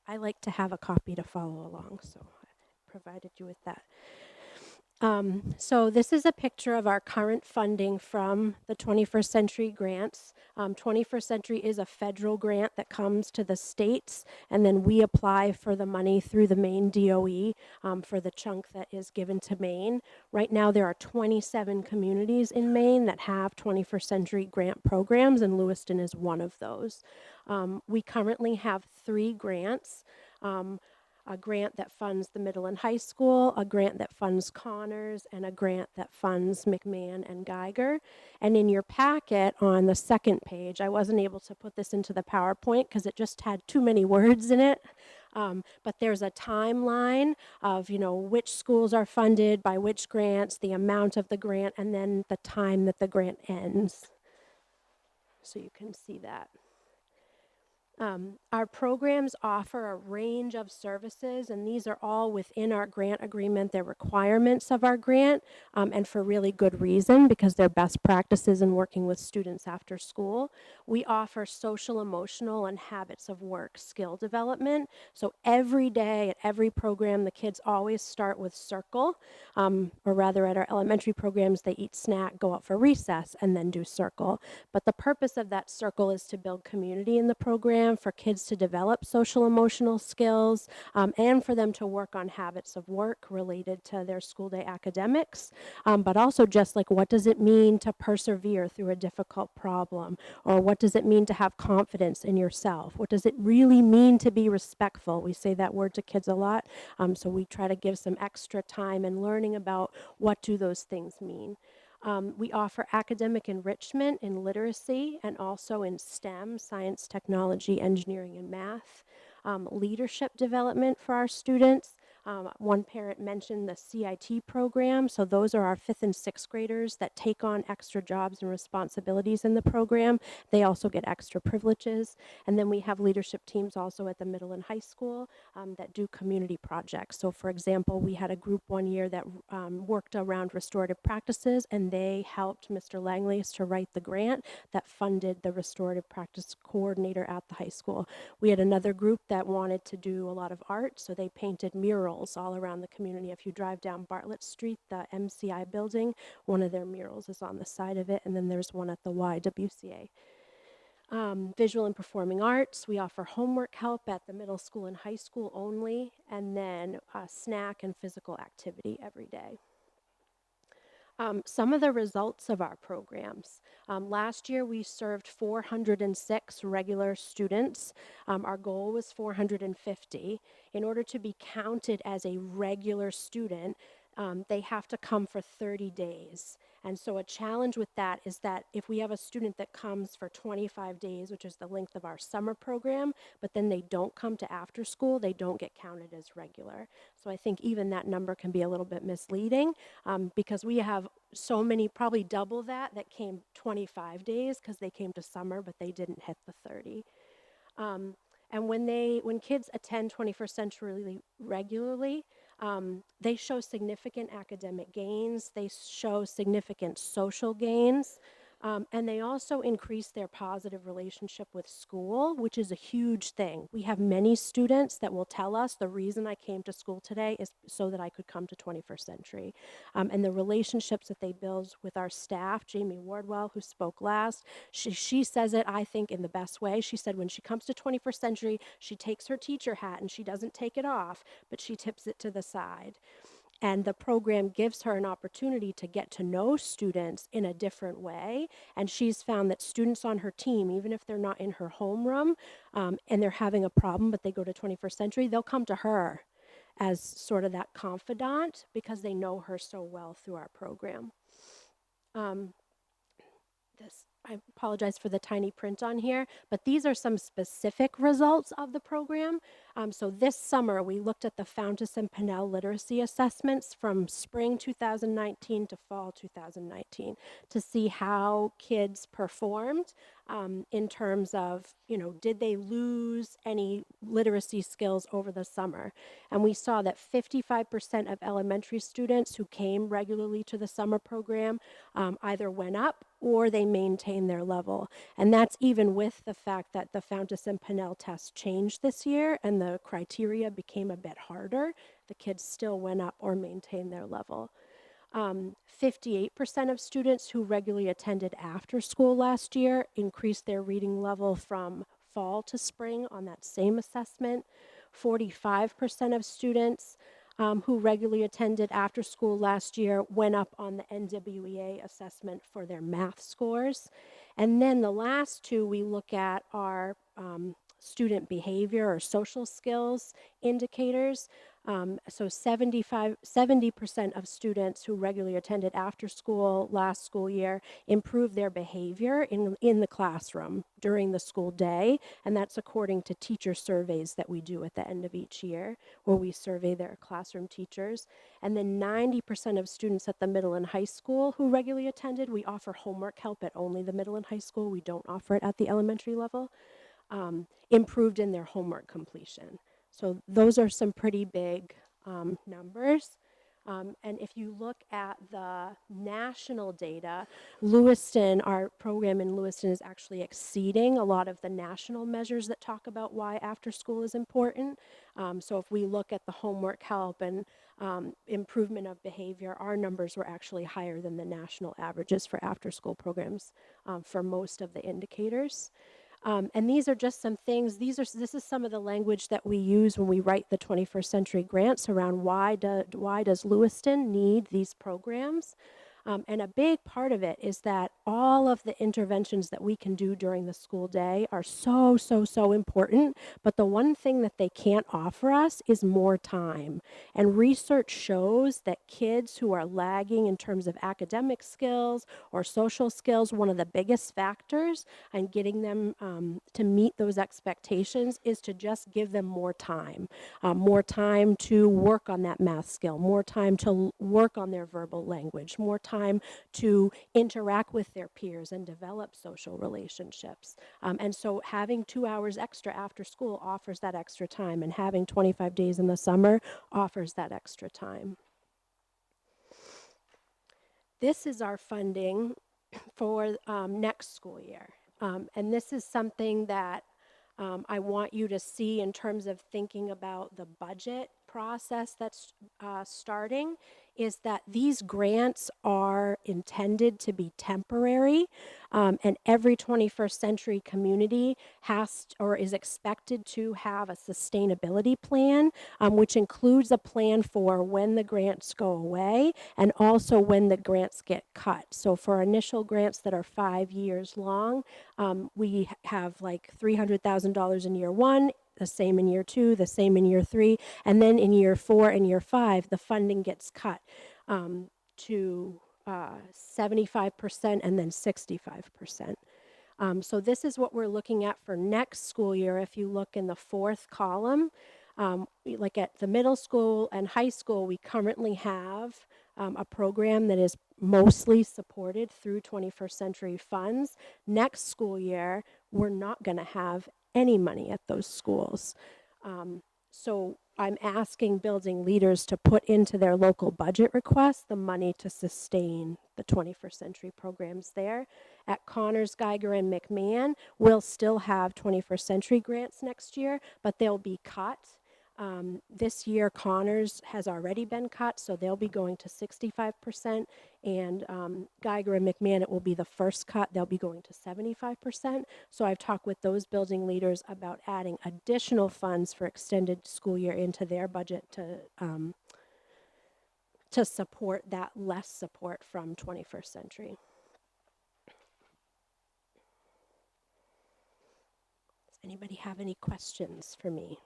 I like to have a copy to follow along, so I provided you with that. So this is a picture of our current funding from the 21st Century grants. 21st Century is a federal grant that comes to the states, and then we apply for the money through the Maine DOE for the chunk that is given to Maine. Right now there are 27 communities in Maine that have 21st Century grant programs, and Lewiston is one of those. We currently have 3 grants. A grant that funds the middle and high school, a grant that funds Connors, and a grant that funds McMahon and Geiger. And in your packet on the second page, I wasn't able to put this into the PowerPoint because it just had too many words in it. But there's a timeline of, which schools are funded by which grants, the amount of the grant, and then the time that the grant ends. So you can see that. Our programs offer a range of services, and these are all within our grant agreement. They're requirements of our grant, and for really good reason, because they're best practices in working with students after school. We offer social, emotional, and habits of work skill development. So every day at every program, the kids always start with circle, or rather at our elementary programs, they eat snack, go out for recess, and then do circle. But the purpose of that circle is to build community in the program, for kids to develop social emotional skills, and for them to work on habits of work related to their school day academics, but also just like, what does it mean to persevere through a difficult problem, or what does it mean to have confidence in yourself? What does it really mean to be respectful? We say that word to kids a lot, so we try to give some extra time in learning about what do those things mean. We offer academic enrichment in literacy and also in STEM, science, technology, engineering, and math. Leadership development for our students. One parent mentioned the CIT program. So those are our 5th and 6th graders that take on extra jobs and responsibilities in the program. They also get extra privileges. And then we have leadership teams also at the middle and high school that do community projects. So for example, we had a group one year that worked around restorative practices, and they helped Mr. Langley's to write the grant that funded the restorative practice coordinator at the high school. We had another group that wanted to do a lot of art, so they painted murals all around the community. If you drive down Bartlett Street, the MCI building, one of their murals is on the side of it, and then there's one at the YWCA. Visual and performing arts, we offer homework help at the middle school and high school only, and then snack and physical activity every day. Some of the results of our programs. Last year we served 406 regular students. Our goal was 450. In order to be counted as a regular student, they have to come for 30 days. And so a challenge with that is that if we have a student that comes for 25 days, which is the length of our summer program, but then they don't come to after school, they don't get counted as regular. So I think even that number can be a little bit misleading, because we have so many, probably double that came 25 days because they came to summer, but they didn't hit the 30. And when kids attend 21st Century regularly, they show significant academic gains, they show significant social gains, and they also increase their positive relationship with school, which is a huge thing. We have many students that will tell us the reason I came to school today is so that I could come to 21st Century. And the relationships that they build with our staff, Jamie Wardwell, who spoke last, she says it, I think, in the best way. She said when she comes to 21st Century, she takes her teacher hat and she doesn't take it off, but she tips it to the side. And the program gives her an opportunity to get to know students in a different way. And she's found that students on her team, even if they're not in her homeroom and they're having a problem, but they go to 21st Century, they'll come to her as sort of that confidant because they know her so well through our program. I apologize for the tiny print on here, but these are some specific results of the program. So this summer, we looked at the Fountas and Pinnell literacy assessments from spring 2019 to fall 2019 to see how kids performed in terms of, did they lose any literacy skills over the summer? And we saw that 55% of elementary students who came regularly to the summer program either went up or they maintain their level. And that's even with the fact that the Fountas and Pinnell test changed this year and the criteria became a bit harder. The kids still went up or maintained their level. 58% of students who regularly attended after school last year increased their reading level from fall to spring on that same assessment. 45% of students who regularly attended after school last year went up on the NWEA assessment for their math scores. And then the last two we look at are student behavior or social skills indicators. So 70% of students who regularly attended after school last school year improved their behavior in the classroom during the school day. And that's according to teacher surveys that we do at the end of each year, where we survey their classroom teachers. And then 90% of students at the middle and high school who regularly attended, we offer homework help at only the middle and high school. We don't offer it at the elementary level, improved in their homework completion. So those are some pretty big numbers. And if you look at the national data, Lewiston, our program in Lewiston is actually exceeding a lot of the national measures that talk about why after school is important. So if we look at the homework help and improvement of behavior, our numbers were actually higher than the national averages for after school programs for most of the indicators. And these are just some things, this is some of the language that we use when we write the 21st century grants around why does Lewiston need these programs. And a big part of it is that all of the interventions that we can do during the school day are so, so, so important. But the one thing that they can't offer us is more time. And research shows that kids who are lagging in terms of academic skills or social skills, one of the biggest factors in getting them to meet those expectations is to just give them more time to work on that math skill, more time to work on their verbal language, more time to interact with their peers and develop social relationships. And so having 2 hours extra after school offers that extra time, and having 25 days in the summer offers that extra time. This is our funding for next school year. And this is something that I want you to see in terms of thinking about the budget process that's starting, is that these grants are intended to be temporary, and every 21st century community has or is expected to have a sustainability plan, which includes a plan for when the grants go away and also when the grants get cut. So for initial grants that are 5 years long, we have like $300,000 in year 1, the same in year 2, the same in year 3, and then in year 4 and year 5, the funding gets cut to 75% and then 65%. So this is what we're looking at for next school year. If you look in the 4th column, like at the middle school and high school, we currently have a program that is mostly supported through 21st century funds. Next school year, we're not going to have any money at those schools. So I'm asking building leaders to put into their local budget requests the money to sustain the 21st century programs there. At Connors, Geiger, and McMahon, we'll still have 21st century grants next year, but they'll be cut. This year, Connors has already been cut, so they'll be going to 65%, and Geiger and McMahon, it will be the first cut. They'll be going to 75%. So I've talked with those building leaders about adding additional funds for extended school year into their budget to support that less support from 21st century. Does anybody have any questions for me?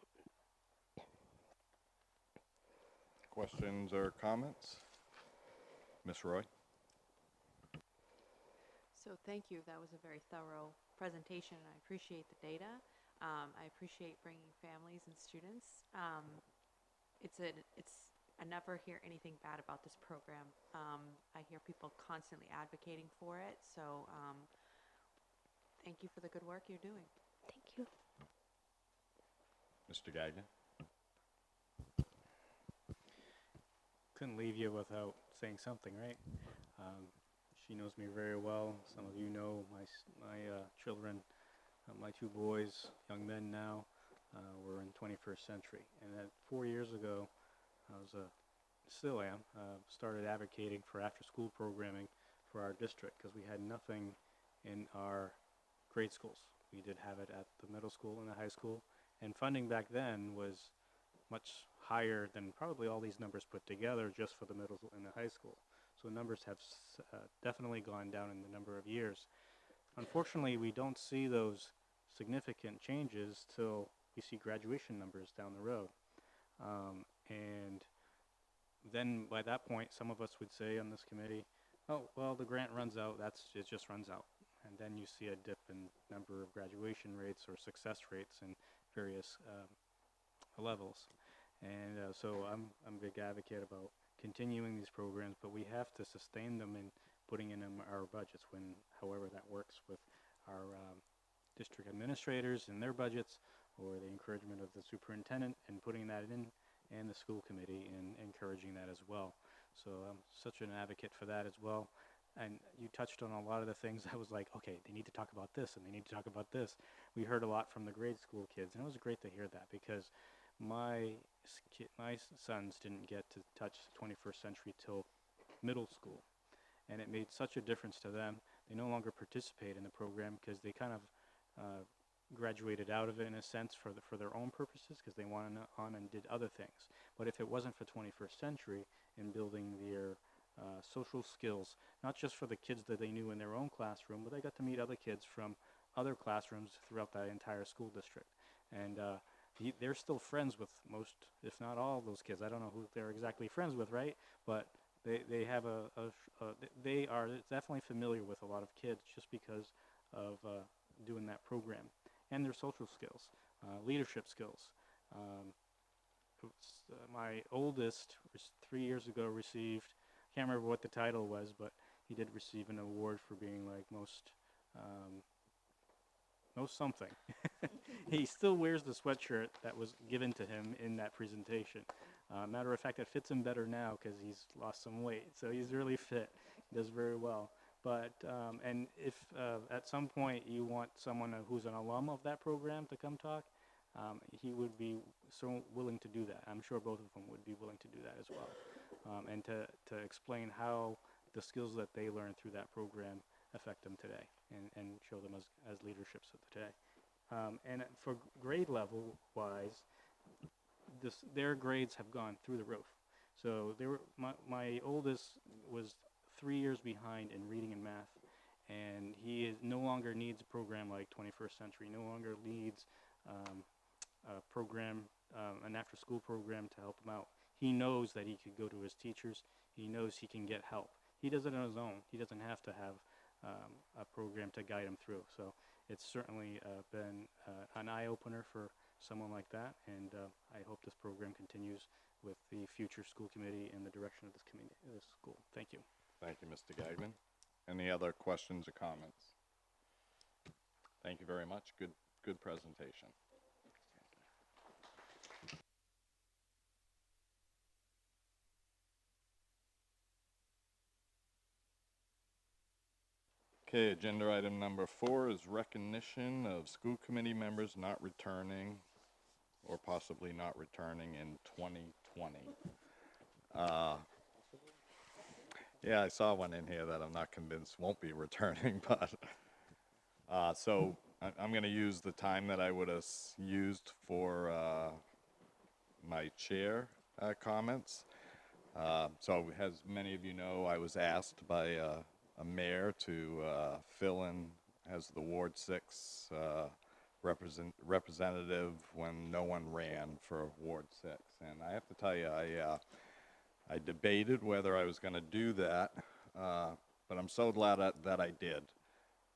Questions or comments? Ms. Roy? So thank you. That was a very thorough presentation, and I appreciate the data. I appreciate bringing families and students. I never hear anything bad about this program. I hear people constantly advocating for it. So thank you for the good work you're doing. Thank you. Mr. Geiger? Couldn't leave you without saying something, right? She knows me very well. Some of you know my children, my 2 boys, young men now, were in 21st century. And 4 years ago, I was still am, started advocating for after-school programming for our district because we had nothing in our grade schools. We did have it at the middle school and the high school, and funding back then was much higher than probably all these numbers put together just for the middle and the high school. So numbers have definitely gone down in the number of years. Unfortunately, we don't see those significant changes till we see graduation numbers down the road. And then by that point, some of us would say on this committee, oh, well, the grant runs out, it just runs out. And then you see a dip in number of graduation rates or success rates in various levels. And so I'm a big advocate about continuing these programs, but we have to sustain them and putting in them our budgets however that works with our district administrators and their budgets, or the encouragement of the superintendent and putting that in, and the school committee and encouraging that as well. So I'm such an advocate for that as well. And you touched on a lot of the things I was like, okay, they need to talk about this and they need to talk about this. We heard a lot from the grade school kids, and it was great to hear that, because my sons didn't get to touch 21st century till middle school, and it made such a difference to them. They no longer participate in the program because they kind of graduated out of it in a sense for their own purposes, because they went on and did other things. But if it wasn't for 21st century and building their social skills, not just for the kids that they knew in their own classroom, but they got to meet other kids from other classrooms throughout the entire school district. And they're still friends with most, if not all, of those kids. I don't know who they're exactly friends with, right? But they have they are definitely familiar with a lot of kids just because of doing that program. And their social skills, leadership skills. My oldest, 3 years ago, received, I can't remember what the title was, but he did receive an award for being like most something. He still wears the sweatshirt that was given to him in that presentation. Matter of fact, it fits him better now because he's lost some weight. So he's really fit. He does very well. But, and if at some point you want someone who's an alum of that program to come talk, he would be so willing to do that. I'm sure both of them would be willing to do that as well. And to explain how the skills that they learned through that program affect them today and show them as leaderships of the day. And for grade level wise, their grades have gone through the roof. So my oldest was 3 years behind in reading and math, and he no longer needs a program like 21st Century, no longer needs a program, an after-school program to help him out. He knows that he could go to his teachers. He knows he can get help. He does it on his own. He doesn't have to have a program to guide him through. So it's certainly been an eye-opener for someone like that, and I hope this program continues with the future school committee and the direction of this committee, this school. Thank you. Thank you, Mr. Gagnon. Any other questions or comments? Thank you very much. Good presentation. Okay, agenda item number 4 is recognition of school committee members not returning or possibly not returning in 2020. Yeah, I saw one in here that I'm not convinced won't be returning, but so I'm going to use the time that I would have used for my chair comments. So as many of you know, I was asked by a mayor to fill in as the Ward 6 representative when no one ran for Ward 6. And I have to tell you, I debated whether I was going to do that, but I'm so glad that I did.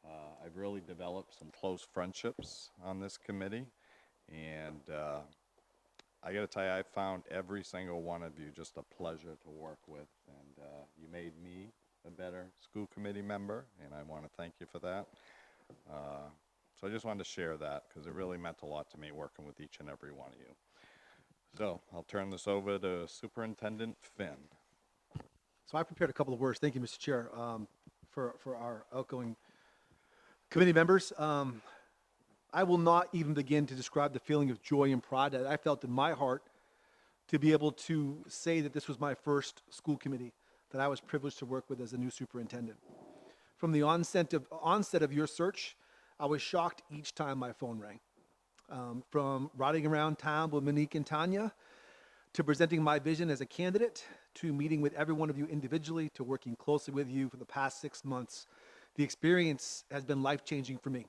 I've really developed some close friendships on this committee, and I got to tell you, I found every single one of you just a pleasure to work with, and you made me a better school committee member, and I want to thank you for that. So I just wanted to share that because it really meant a lot to me working with each and every one of you. So I'll turn this over to Superintendent Finn. So I prepared a couple of words. Thank you, Mr. Chair, for our outgoing committee members. I will not even begin to describe the feeling of joy and pride that I felt in my heart to be able to say that this was my first school committee that I was privileged to work with as a new superintendent. From the onset of your search, I was shocked each time my phone rang. From riding around town with Monique and Tanya, to presenting my vision as a candidate, to meeting with every one of you individually, to working closely with you for the past 6 months, the experience has been life-changing for me.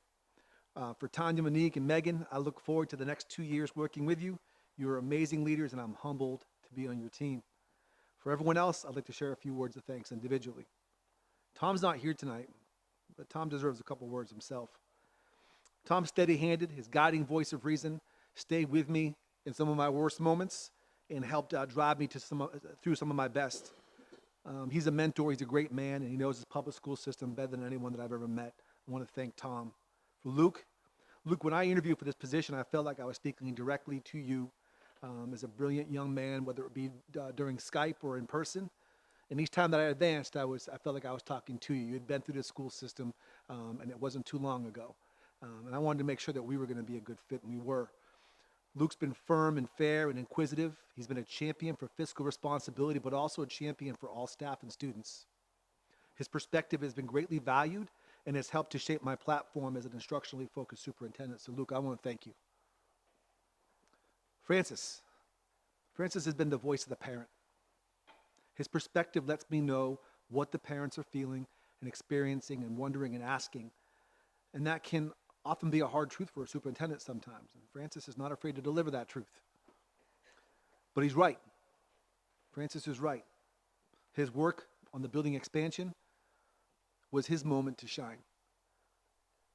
For Tanya, Monique, and Megan, I look forward to the next 2 years working with you. You are amazing leaders, and I'm humbled to be on your team. For everyone else, I'd like to share a few words of thanks individually. Tom's not here tonight, but Tom deserves a couple words himself. Tom's steady-handed, his guiding voice of reason, stayed with me in some of my worst moments and helped drive me to through some of my best. He's a mentor, he's a great man, and he knows his public school system better than anyone that I've ever met. I want to thank Tom. For Luke, when I interviewed for this position, I felt like I was speaking directly to you as a brilliant young man, whether it be during Skype or in person. And each time that I advanced, I felt like I was talking to you. You had been through the school system, and it wasn't too long ago. And I wanted to make sure that we were going to be a good fit, and we were. Luke's been firm and fair and inquisitive. He's been a champion for fiscal responsibility, but also a champion for all staff and students. His perspective has been greatly valued and has helped to shape my platform as an instructionally focused superintendent. So Luke, I want to thank you. Francis has been the voice of the parent. His perspective lets me know what the parents are feeling and experiencing and wondering and asking. And that can often be a hard truth for a superintendent sometimes. And Francis is not afraid to deliver that truth. But he's right. Francis is right. His work on the building expansion was his moment to shine.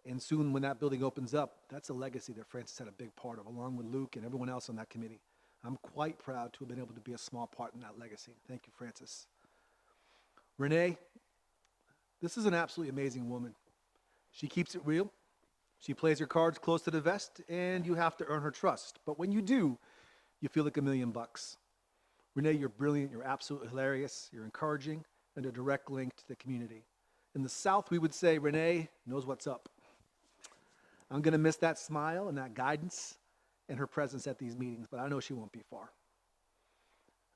And soon when that building opens up, that's a legacy that Francis had a big part of, along with Luke and everyone else on that committee. I'm quite proud to have been able to be a small part in that legacy. Thank you, Francis. Renee, this is an absolutely amazing woman. She keeps it real. She plays her cards close to the vest, and you have to earn her trust. But when you do, you feel like $1,000,000. Renee, you're brilliant, you're absolutely hilarious, you're encouraging, and a direct link to the community. In the South, we would say Renee knows what's up. I'm going to miss that smile and that guidance and her presence at these meetings, but I know she won't be far.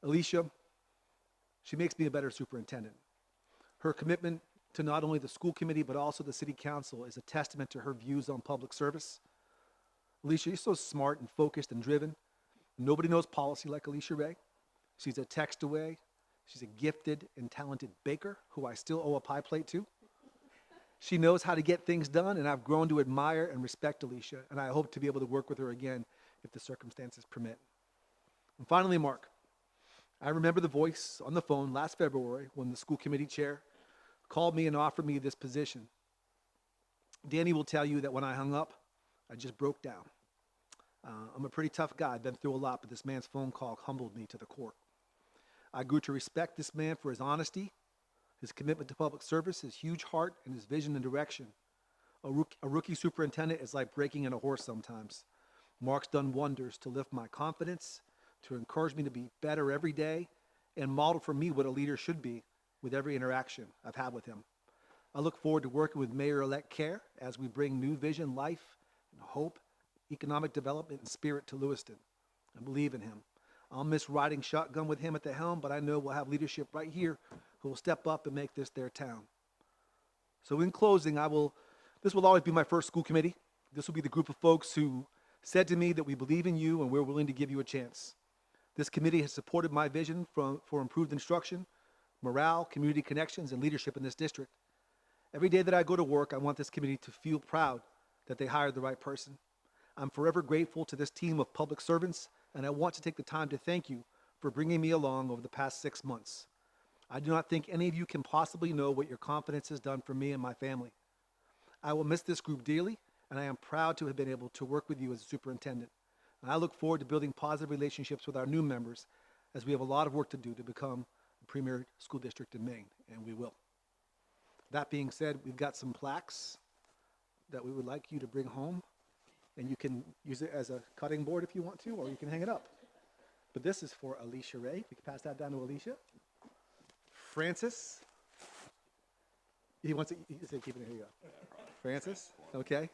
Alicia, she makes me a better superintendent. Her commitment to not only the school committee, but also the city council is a testament to her views on public service. Alicia, you're so smart and focused and driven. Nobody knows policy like Alicia Ray. She's a text away. She's a gifted and talented baker who I still owe a pie plate to. She knows how to get things done, and I've grown to admire and respect Alicia, and I hope to be able to work with her again if the circumstances permit. And finally, Mark. I remember the voice on the phone last February when the school committee chair called me and offered me this position. Danny will tell you that when I hung up, I just broke down. I'm a pretty tough guy. I've been through a lot, but this man's phone call humbled me to the core. I grew to respect this man for his honesty, his commitment to public service, his huge heart, and his vision and direction. A rookie superintendent is like breaking in a horse sometimes. Mark's done wonders to lift my confidence, to encourage me to be better every day, and model for me what a leader should be with every interaction I've had with him. I look forward to working with Mayor-elect Kerr as we bring new vision, life, and hope, economic development, and spirit to Lewiston. I believe in him. I'll miss riding shotgun with him at the helm, but I know we'll have leadership right here who will step up and make this their town. So in closing, this will always be my first school committee. This will be the group of folks who said to me that we believe in you and we're willing to give you a chance. This committee has supported my vision for improved instruction, morale, community connections, and leadership in this district. Every day that I go to work, I want this committee to feel proud that they hired the right person. I'm forever grateful to this team of public servants, and I want to take the time to thank you for bringing me along over the past 6 months. I do not think any of you can possibly know what your confidence has done for me and my family. I will miss this group dearly, and I am proud to have been able to work with you as a superintendent. And I look forward to building positive relationships with our new members as we have a lot of work to do to become a premier school district in Maine, and we will. That being said, we've got some plaques that we would like you to bring home, and you can use it as a cutting board if you want to, or you can hang it up. But this is for Alicia Ray. If you can pass that down to Alicia. Francis. He wants it, he said keep it, here you go. Francis, okay.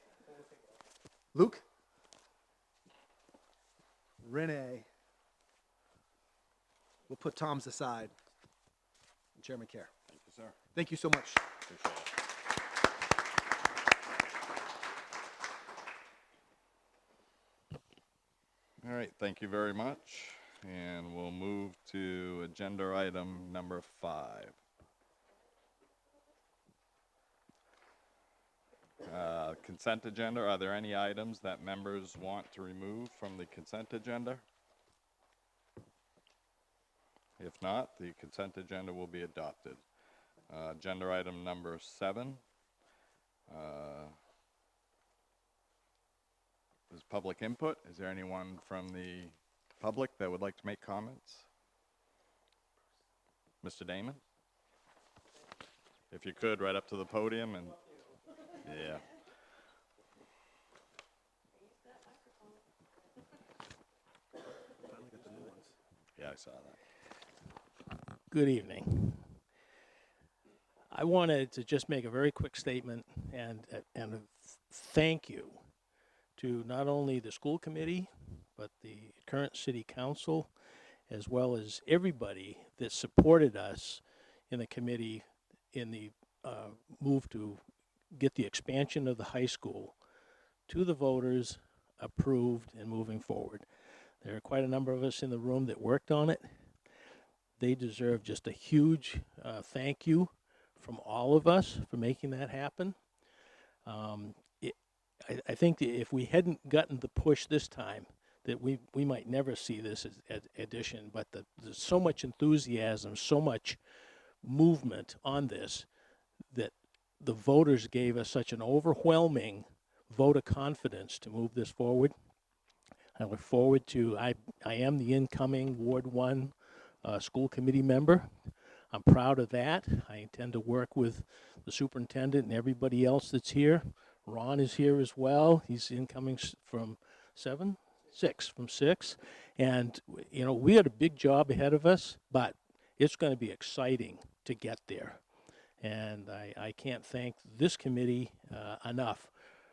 Luke. Renee. We'll put Tom's aside. And Chairman Kerr. Thank you, sir. Thank you so much. Appreciate it. All right, thank you very much. And we'll move to agenda item number 5. Consent agenda, are there any items that members want to remove from the consent agenda? If not, the consent agenda will be adopted. Agenda item number 7 is public input. Is there anyone from the public that would like to make comments? Mr. Damon? If you could, right up to the podium and, yeah. Yeah, I saw that. Good evening. I wanted to just make a very quick statement and a thank you to not only the school committee, but the current city council, as well as everybody that supported us in the committee in the move to get the expansion of the high school to the voters, approved, and moving forward. There are quite a number of us in the room that worked on it. They deserve just a huge thank you from all of us for making that happen. I think that if we hadn't gotten the push this time, that we might never see this as addition, but there's so much enthusiasm, so much movement on this, that the voters gave us such an overwhelming vote of confidence to move this forward. I look forward to, I am the incoming Ward 1 school committee member. I'm proud of that. I intend to work with the superintendent and everybody else that's here. Ron is here as well. He's incoming from 6. And, you know, we had a big job ahead of us, but it's going to be exciting to get there. And I can't thank this committee enough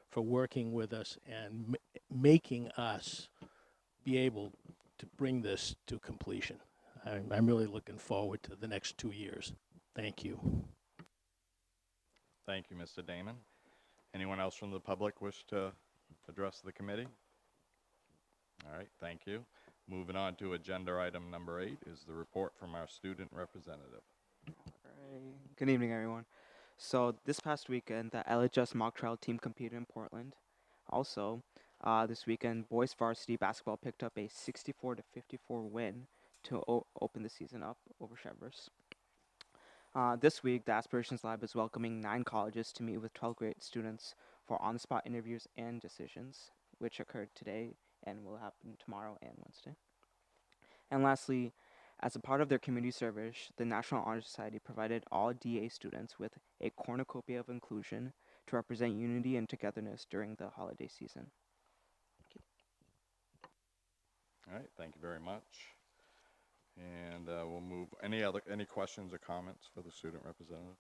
for working with us and making us be able to bring this to completion. I'm really looking forward to the next 2 years. Thank you. Thank you, Mr. Damon. Anyone else from the public wish to address the committee? All right, thank you. Moving on to agenda item number 8 is the report from our student representative. Good evening, everyone. So this past weekend, the LHS mock trial team competed in Portland. Also, this weekend, boys varsity basketball picked up a 64-54 win to open the season up over Chevers. This week, the Aspirations Lab is welcoming 9 colleges to meet with 12th grade students for on-the-spot interviews and decisions, which occurred today and will happen tomorrow and Wednesday. And lastly, as a part of their community service, the National Honor Society provided all DA students with a cornucopia of inclusion to represent unity and togetherness during the holiday season. Thank you. All right, thank you very much. And we'll move, any questions or comments for the student representative?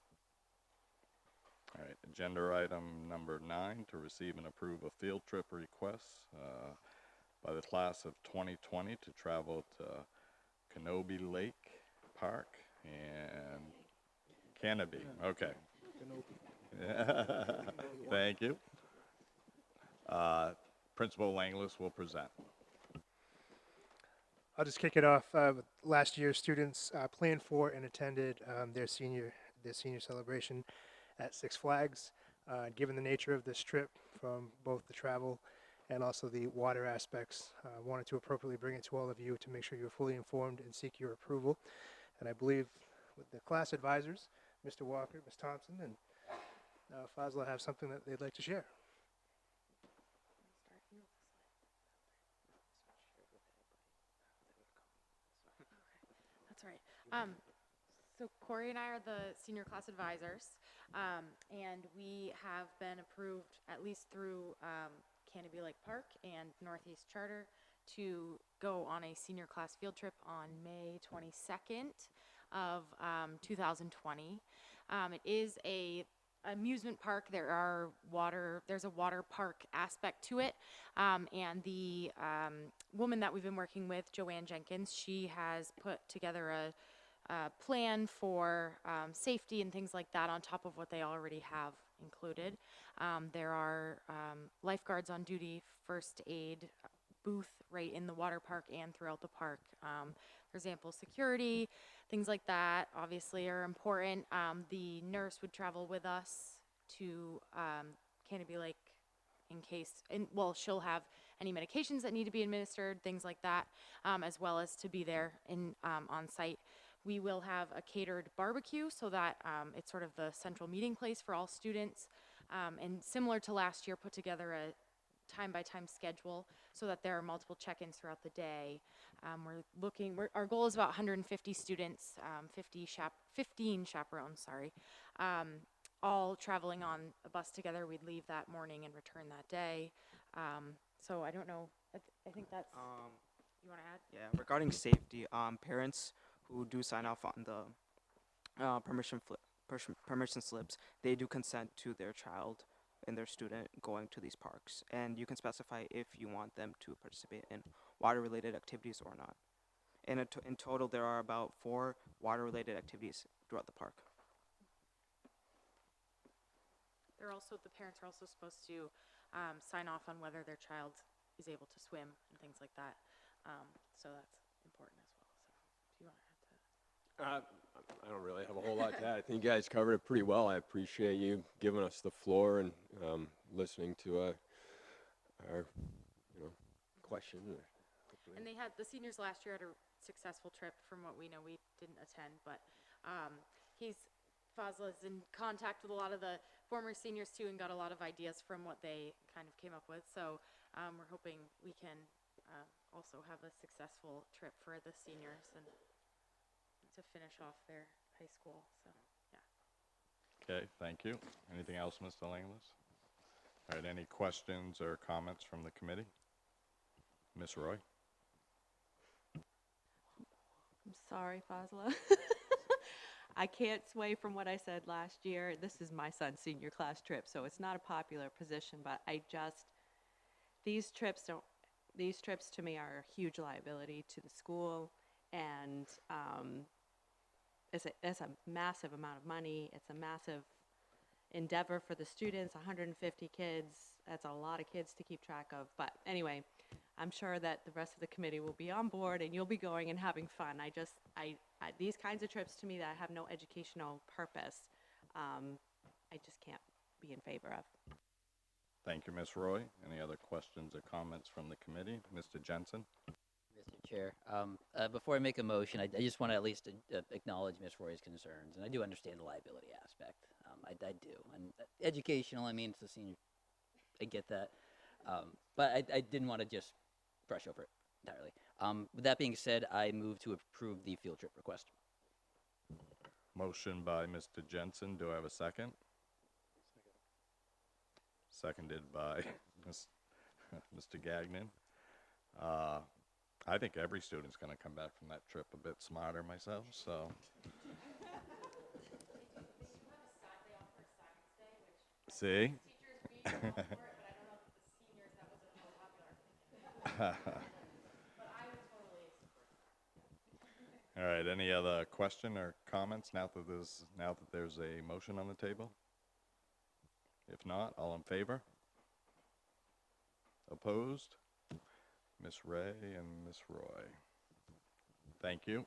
All right, agenda item number 9, to receive and approve a field trip request by the class of 2020 to travel to Canobie Lake Park and Canopy. Okay. Thank you. Principal Langlis will present. I'll just kick it off. With last year's students planned for and attended their senior celebration at Six Flags. Given the nature of this trip, from both the travel and also the water aspects, wanted to appropriately bring it to all of you to make sure you're fully informed and seek your approval. And I believe with the class advisors, Mr. Walker, Ms. Thompson, and Fazla have something that they'd like to share. That's right. So Corey and I are the senior class advisors, and we have been approved at least through Canopy Lake Park and Northeast Charter to go on a senior class field trip on May 22nd of 2020. It is a amusement park. There's a water park aspect to it, and the woman that we've been working with, Joanne Jenkins, she has put together a plan for safety and things like that on top of what they already have included. There are lifeguards on duty, first aid booth right in the water park and throughout the park. There's ample security, things like that obviously are important. The nurse would travel with us to Canopy Lake in case, and well, she'll have any medications that need to be administered, things like that, as well as to be there on site. We will have a catered barbecue so that it's sort of the central meeting place for all students. And similar to last year, put together a time-by-time schedule so that there are multiple check-ins throughout the day. Our goal is about 150 students, 15 chaperones, sorry, all traveling on a bus together. We'd leave that morning and return that day. So I don't know, I think that's, you want to add? Yeah, regarding safety, parents who do sign off on the permission slips, they do consent to their child and their student going to these parks. And you can specify if you want them to participate in water-related activities or not. And in total, there are about 4 water-related activities throughout the park. The parents are also supposed to sign off on whether their child is able to swim and things like that. So that's important as well. So do you want to add to that? I don't really have a whole lot to add. I think you guys covered it pretty well. I appreciate you giving us the floor and listening to our questions. And the seniors last year had a successful trip. From what we know, we didn't attend, but Fazla is in contact with a lot of the former seniors too, and got a lot of ideas from what they kind of came up with. So we're hoping we can also have a successful trip for the seniors and to finish off their high school. So yeah. Okay, thank you. Anything else, Mr. Langlis? All right, any questions or comments from the committee? Ms. Roy? I'm sorry, Fazla. I can't sway from what I said last year. This is my son's senior class trip, so it's not a popular position, but these trips to me are a huge liability to the school, and it's a massive amount of money. It's a massive endeavor for the students, 150 kids. That's a lot of kids to keep track of. But anyway, I'm sure that the rest of the committee will be on board and you'll be going and having fun. These kinds of trips to me that have no educational purpose, I just can't be in favor of. Thank you, Ms. Roy. Any other questions or comments from the committee? Mr. Jensen? Mr. Chair, before I make a motion, I just want to at least acknowledge Ms. Roy's concerns, and I do understand the liability aspect. I do, and educational. I mean, it's a senior. I get that, but I didn't want to just brush over it entirely. With that being said, I move to approve the field trip request. Motion by Mr. Jensen. Do I have a second? Seconded by Mr. Gagnon. I think every student's going to come back from that trip a bit smarter myself, so. See? All right, any other question or comments now that there's a motion on the table? If not, all in favor? Opposed? Ms. Ray and Ms. Roy. Thank you.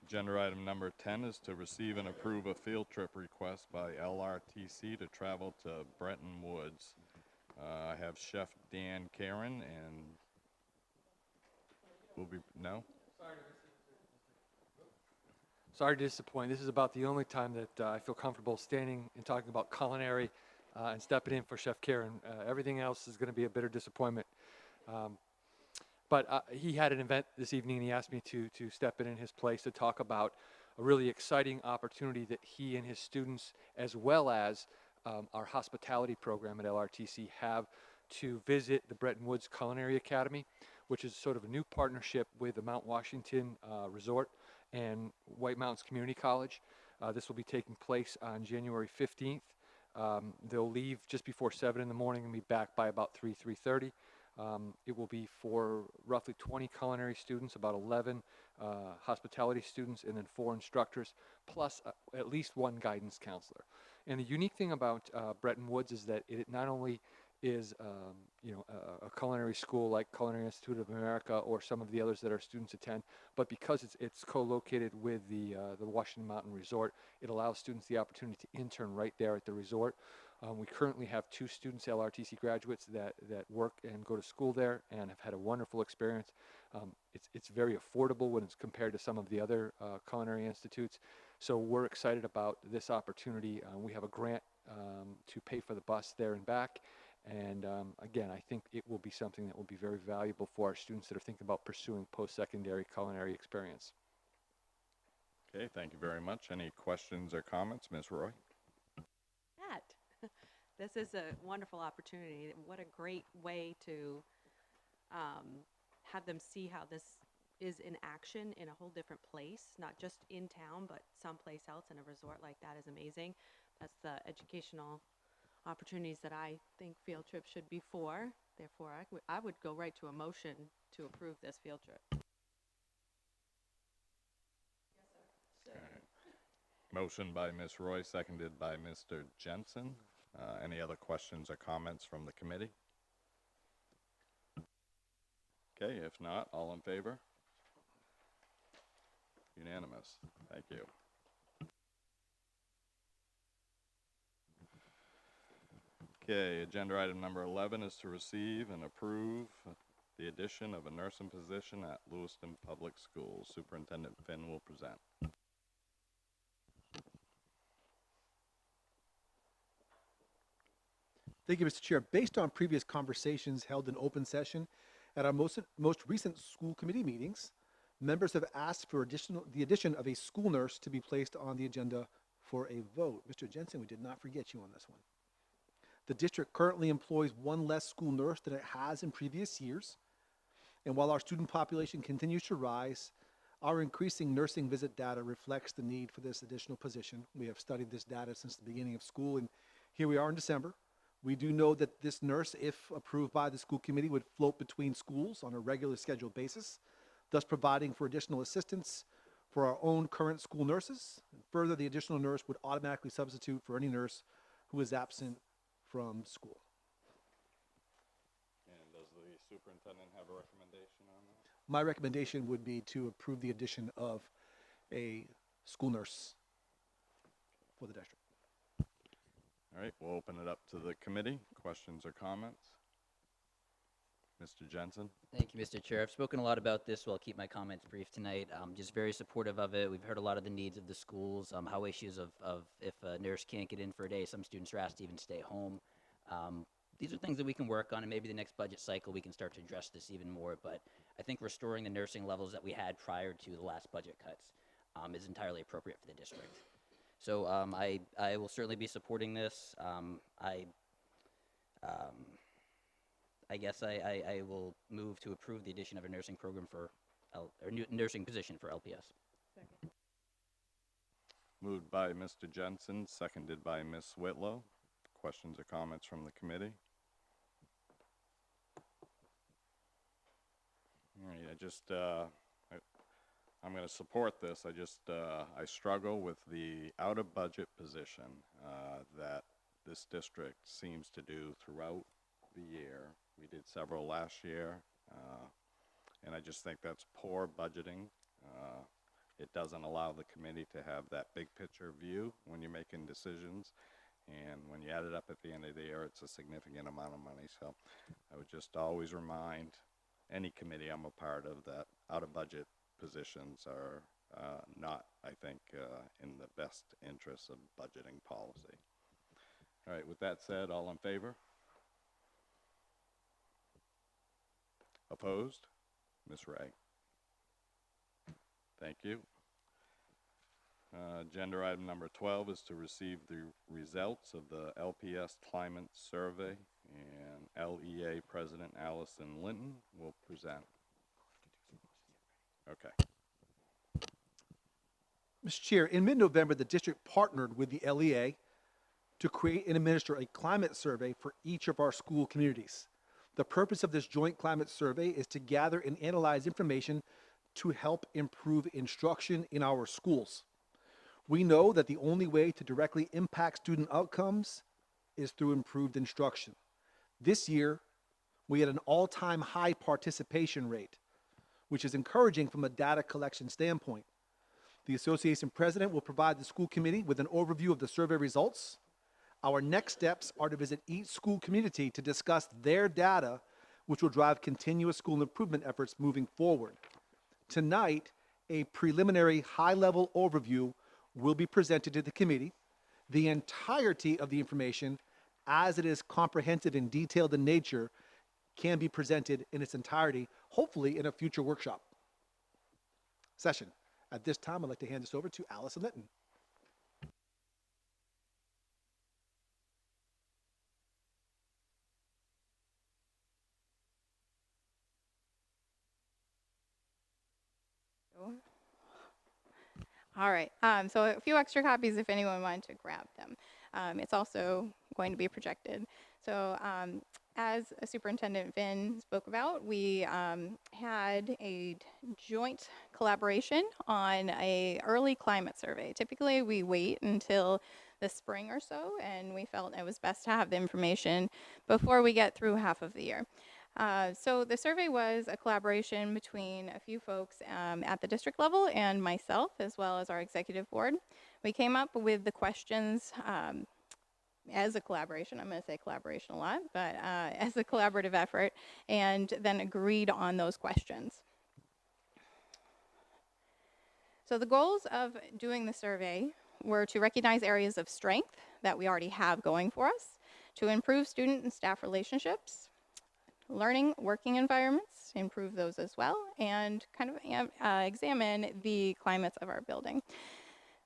Agenda item number 10 is to receive and approve a field trip request by LRTC to travel to Bretton Woods. I have Chef Dan Karen and no? Sorry to disappoint. This is about the only time that I feel comfortable standing and talking about culinary and stepping in for Chef Karen. Everything else is going to be a bitter disappointment. But he had an event this evening, and he asked me to step in his place to talk about a really exciting opportunity that he and his students, as well as our hospitality program at LRTC, have to visit the Bretton Woods Culinary Academy, which is sort of a new partnership with the Mount Washington Resort and White Mountains Community College. This will be taking place on January 15th. They'll leave just before 7 in the morning and be back by about 3:30. It will be for roughly 20 culinary students, about 11 hospitality students, and then 4 instructors, plus at least 1 guidance counselor. And the unique thing about Bretton Woods is that it not only is, a culinary school like Culinary Institute of America or some of the others that our students attend. But because it's co-located with the Washington Mountain Resort, it allows students the opportunity to intern right there at the resort. We currently have 2 students, LRTC graduates, that work and go to school there and have had a wonderful experience. It's very affordable when it's compared to some of the other culinary institutes. So we're excited about this opportunity. We have a grant to pay for the bus there and back. And again, I think it will be something that will be very valuable for our students that are thinking about pursuing post-secondary culinary experience. Okay, thank you very much. Any questions or comments, Ms. Roy? That. This is a wonderful opportunity. What a great way to have them see how this is in action in a whole different place, not just in town, but someplace else, in a resort like that is amazing. That's the educational opportunities that I think field trips should be for. Therefore, I would go right to a motion to approve this field trip. Motion by Ms. Roy, seconded by Mr. Jensen. Any other questions or comments from the committee? Okay, if not, all in favor? Unanimous. Thank you. Okay, agenda item number 11 is to receive and approve the addition of a nursing position at Lewiston Public Schools. Superintendent Finn will present. Thank you, Mr. Chair. Based on previous conversations held in open session at our most recent school committee meetings, members have asked for the addition of a school nurse to be placed on the agenda for a vote. Mr. Jensen, we did not forget you on this one. The district currently employs one less school nurse than it has in previous years. And while our student population continues to rise, our increasing nursing visit data reflects the need for this additional position. We have studied this data since the beginning of school, and here we are in December. We do know that this nurse, if approved by the school committee, would float between schools on a regular scheduled basis, thus providing for additional assistance for our own current school nurses. And further, the additional nurse would automatically substitute for any nurse who is absent from school. And does the superintendent have a recommendation on that? My recommendation would be to approve the addition of a school nurse for the district. All right, we'll open it up to the committee. Questions or comments? Mr. Jensen? Thank you, Mr. Chair. I've spoken a lot about this, so I'll keep my comments brief tonight. Just very supportive of it. We've heard a lot of the needs of the schools, how issues of if a nurse can't get in for a day, some students are asked to even stay home. These are things that we can work on, and maybe the next budget cycle we can start to address this even more. But I think restoring the nursing levels that we had prior to the last budget cuts is entirely appropriate for the district. So I will certainly be supporting this. I guess I will move to approve the addition of a nursing program for, nursing position for LPS. Second. Moved by Mr. Jensen, seconded by Ms. Whitlow. Questions or comments from the committee? All right, I'm going to support this. I struggle with the out-of-budget position that this district seems to do throughout the year. We did several last year, and I just think that's poor budgeting. It doesn't allow the committee to have that big picture view when you're making decisions, and when you add it up at the end of the year, it's a significant amount of money. So I would just always remind any committee I'm a part of that out-of-budget positions are not, I think, in the best interest of budgeting policy. All right, with that said, all in favor? Opposed? Ms. Ray. Thank you. Agenda item number 12 is to receive the results of the LPS Climate Survey, and LEA President Allison Linton will present. Okay. Mr. Chair, in mid-November, the district partnered with the LEA to create and administer a climate survey for each of our school communities. The purpose of this joint climate survey is to gather and analyze information to help improve instruction in our schools. We know that the only way to directly impact student outcomes is through improved instruction. This year, we had an all-time high participation rate, which is encouraging from a data collection standpoint. The association president will provide the school committee with an overview of the survey results. Our next steps are to visit each school community to discuss their data, which will drive continuous school improvement efforts moving forward. Tonight, a preliminary high-level overview will be presented to the committee. The entirety of the information, as it is comprehensive and detailed in nature, can be presented in its entirety, hopefully in a future workshop session. At this time, I'd like to hand this over to Allison Litton. All right, so a few extra copies if anyone wanted to grab them. It's also going to be projected. So as Superintendent Finn spoke about, we had a joint collaboration on a early climate survey. Typically, we wait until the spring or so, and we felt it was best to have the information before we get through half of the year. So the survey was a collaboration between a few folks at the district level and myself, as well as our executive board. We came up with the questions as a collaboration. I'm going to say collaboration a lot, but as a collaborative effort, and then agreed on those questions. So the goals of doing the survey were to recognize areas of strength that we already have going for us, to improve student and staff relationships, learning working environments, improve those as well, and kind of examine the climates of our building.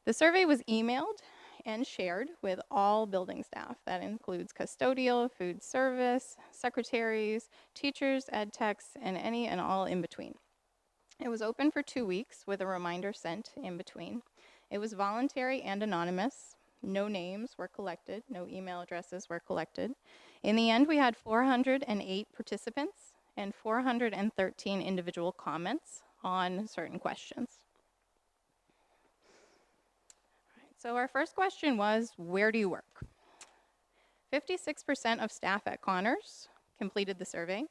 The survey was emailed and shared with all building staff. That includes custodial, food service, secretaries, teachers, ed techs, and any and all in between. It was open for 2 weeks with a reminder sent in between. It was voluntary and anonymous. No names were collected, no email addresses were collected. In the end, we had 408 participants and 413 individual comments on certain questions. So our first question was, where do you work? 56% of staff at Connors completed the survey,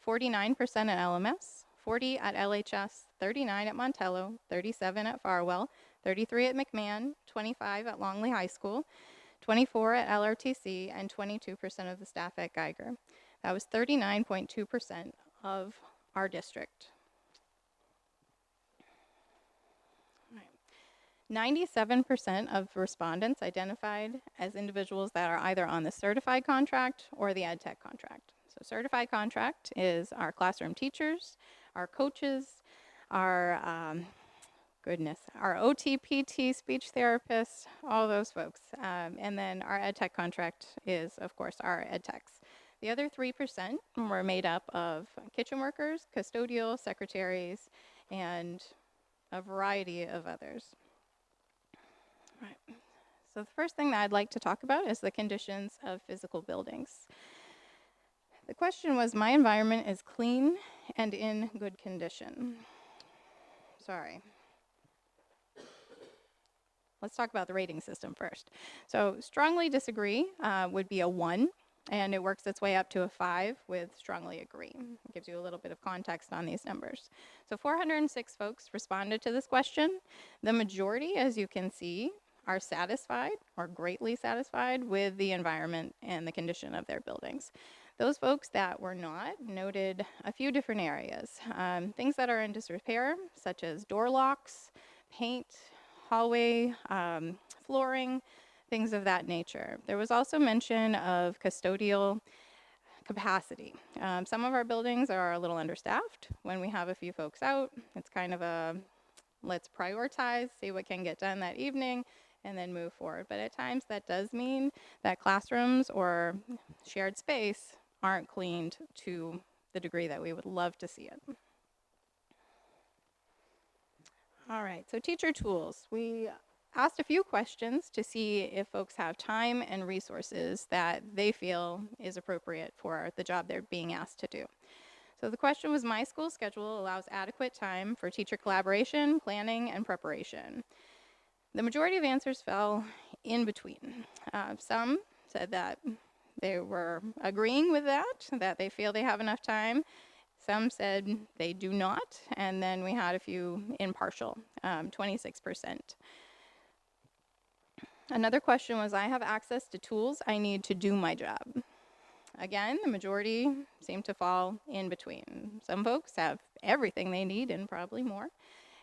49% at LMS, 40 at LHS, 39 at Montello, 37 at Farwell, 33 at McMahon, 25 at Longley High School, 24 at LRTC, and 22% of the staff at Geiger. That was 39.2% of our district. 97% of respondents identified as individuals that are either on the certified contract or the ed tech contract. So certified contract is our classroom teachers, our coaches, our our OT, PT, speech therapists, all those folks. And then our ed tech contract is, of course, our ed techs. The other 3% were made up of kitchen workers, custodial, secretaries, and a variety of others. Right. So the first thing that I'd like to talk about is the conditions of physical buildings. The question was, my environment is clean and in good condition. Sorry. Let's talk about the rating system first. So strongly disagree would be a 1, and it works its way up to a 5 with strongly agree. It gives you a little bit of context on these numbers. So 406 folks responded to this question. The majority, as you can see, are satisfied or greatly satisfied with the environment and the condition of their buildings. Those folks that were not noted a few different areas. Things that are in disrepair, such as door locks, paint, hallway, flooring, things of that nature. There was also mention of custodial capacity. Some of our buildings are a little understaffed. When we have a few folks out, it's kind of a let's prioritize, see what can get done that evening, and then move forward. But at times that does mean that classrooms or shared space aren't cleaned to the degree that we would love to see it. All right, so teacher tools. We asked a few questions to see if folks have time and resources that they feel is appropriate for the job they're being asked to do. So the question was, my school schedule allows adequate time for teacher collaboration, planning, and preparation. The majority of answers fell in between. Some said that they were agreeing with that they feel they have enough time. Some said they do not, and then we had a few impartial, 26%. Another question was, I have access to tools I need to do my job. Again, the majority seem to fall in between. Some folks have everything they need and probably more.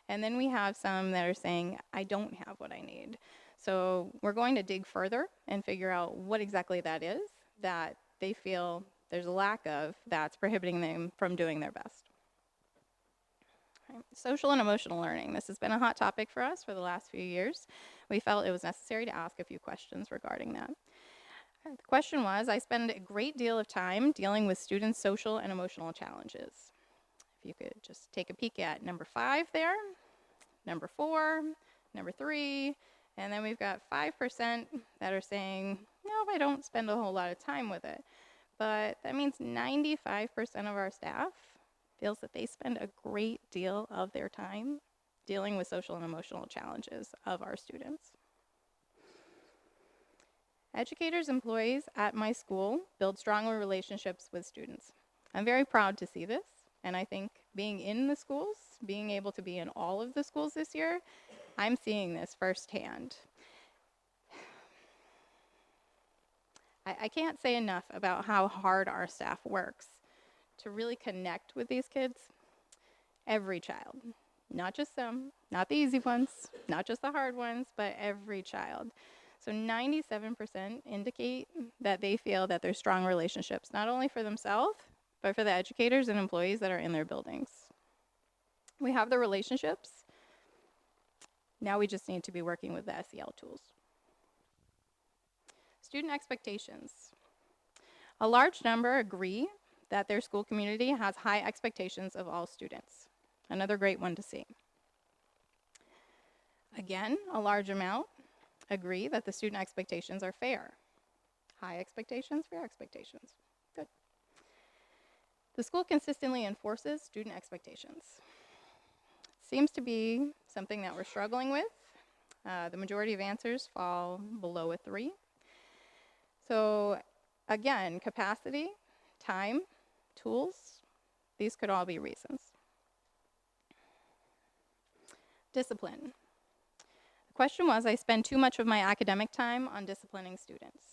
And then we have some that are saying, I don't have what I need. So we're going to dig further and figure out what exactly that is that they feel there's a lack of that's prohibiting them from doing their best. Social and emotional learning. This has been a hot topic for us for the last few years. We felt it was necessary to ask a few questions regarding that. The question was, I spend a great deal of time dealing with students' social and emotional challenges. If you could just take a peek at number 5 there, number 4, number 3, and then we've got 5% that are saying, no, I don't spend a whole lot of time with it. But that means 95% of our staff feels that they spend a great deal of their time dealing with social and emotional challenges of our students. Educators, employees at my school build stronger relationships with students. I'm very proud to see this, and I think being in the schools, being able to be in all of the schools this year, I'm seeing this firsthand. I can't say enough about how hard our staff works to really connect with these kids. Every child, not just some, not the easy ones, not just the hard ones, but every child. So 97% indicate that they feel that there's strong relationships, not only for themselves, but for the educators and employees that are in their buildings. We have the relationships. Now we just need to be working with the SEL tools. Student expectations. A large number agree that their school community has high expectations of all students. Another great one to see. Again, a large amount agree that the student expectations are fair. High expectations, fair expectations. Good. The school consistently enforces student expectations. Seems to be something that we're struggling with. The majority of answers fall below a 3. So again, capacity, time, tools, these could all be reasons. Discipline. The question was, I spend too much of my academic time on disciplining students.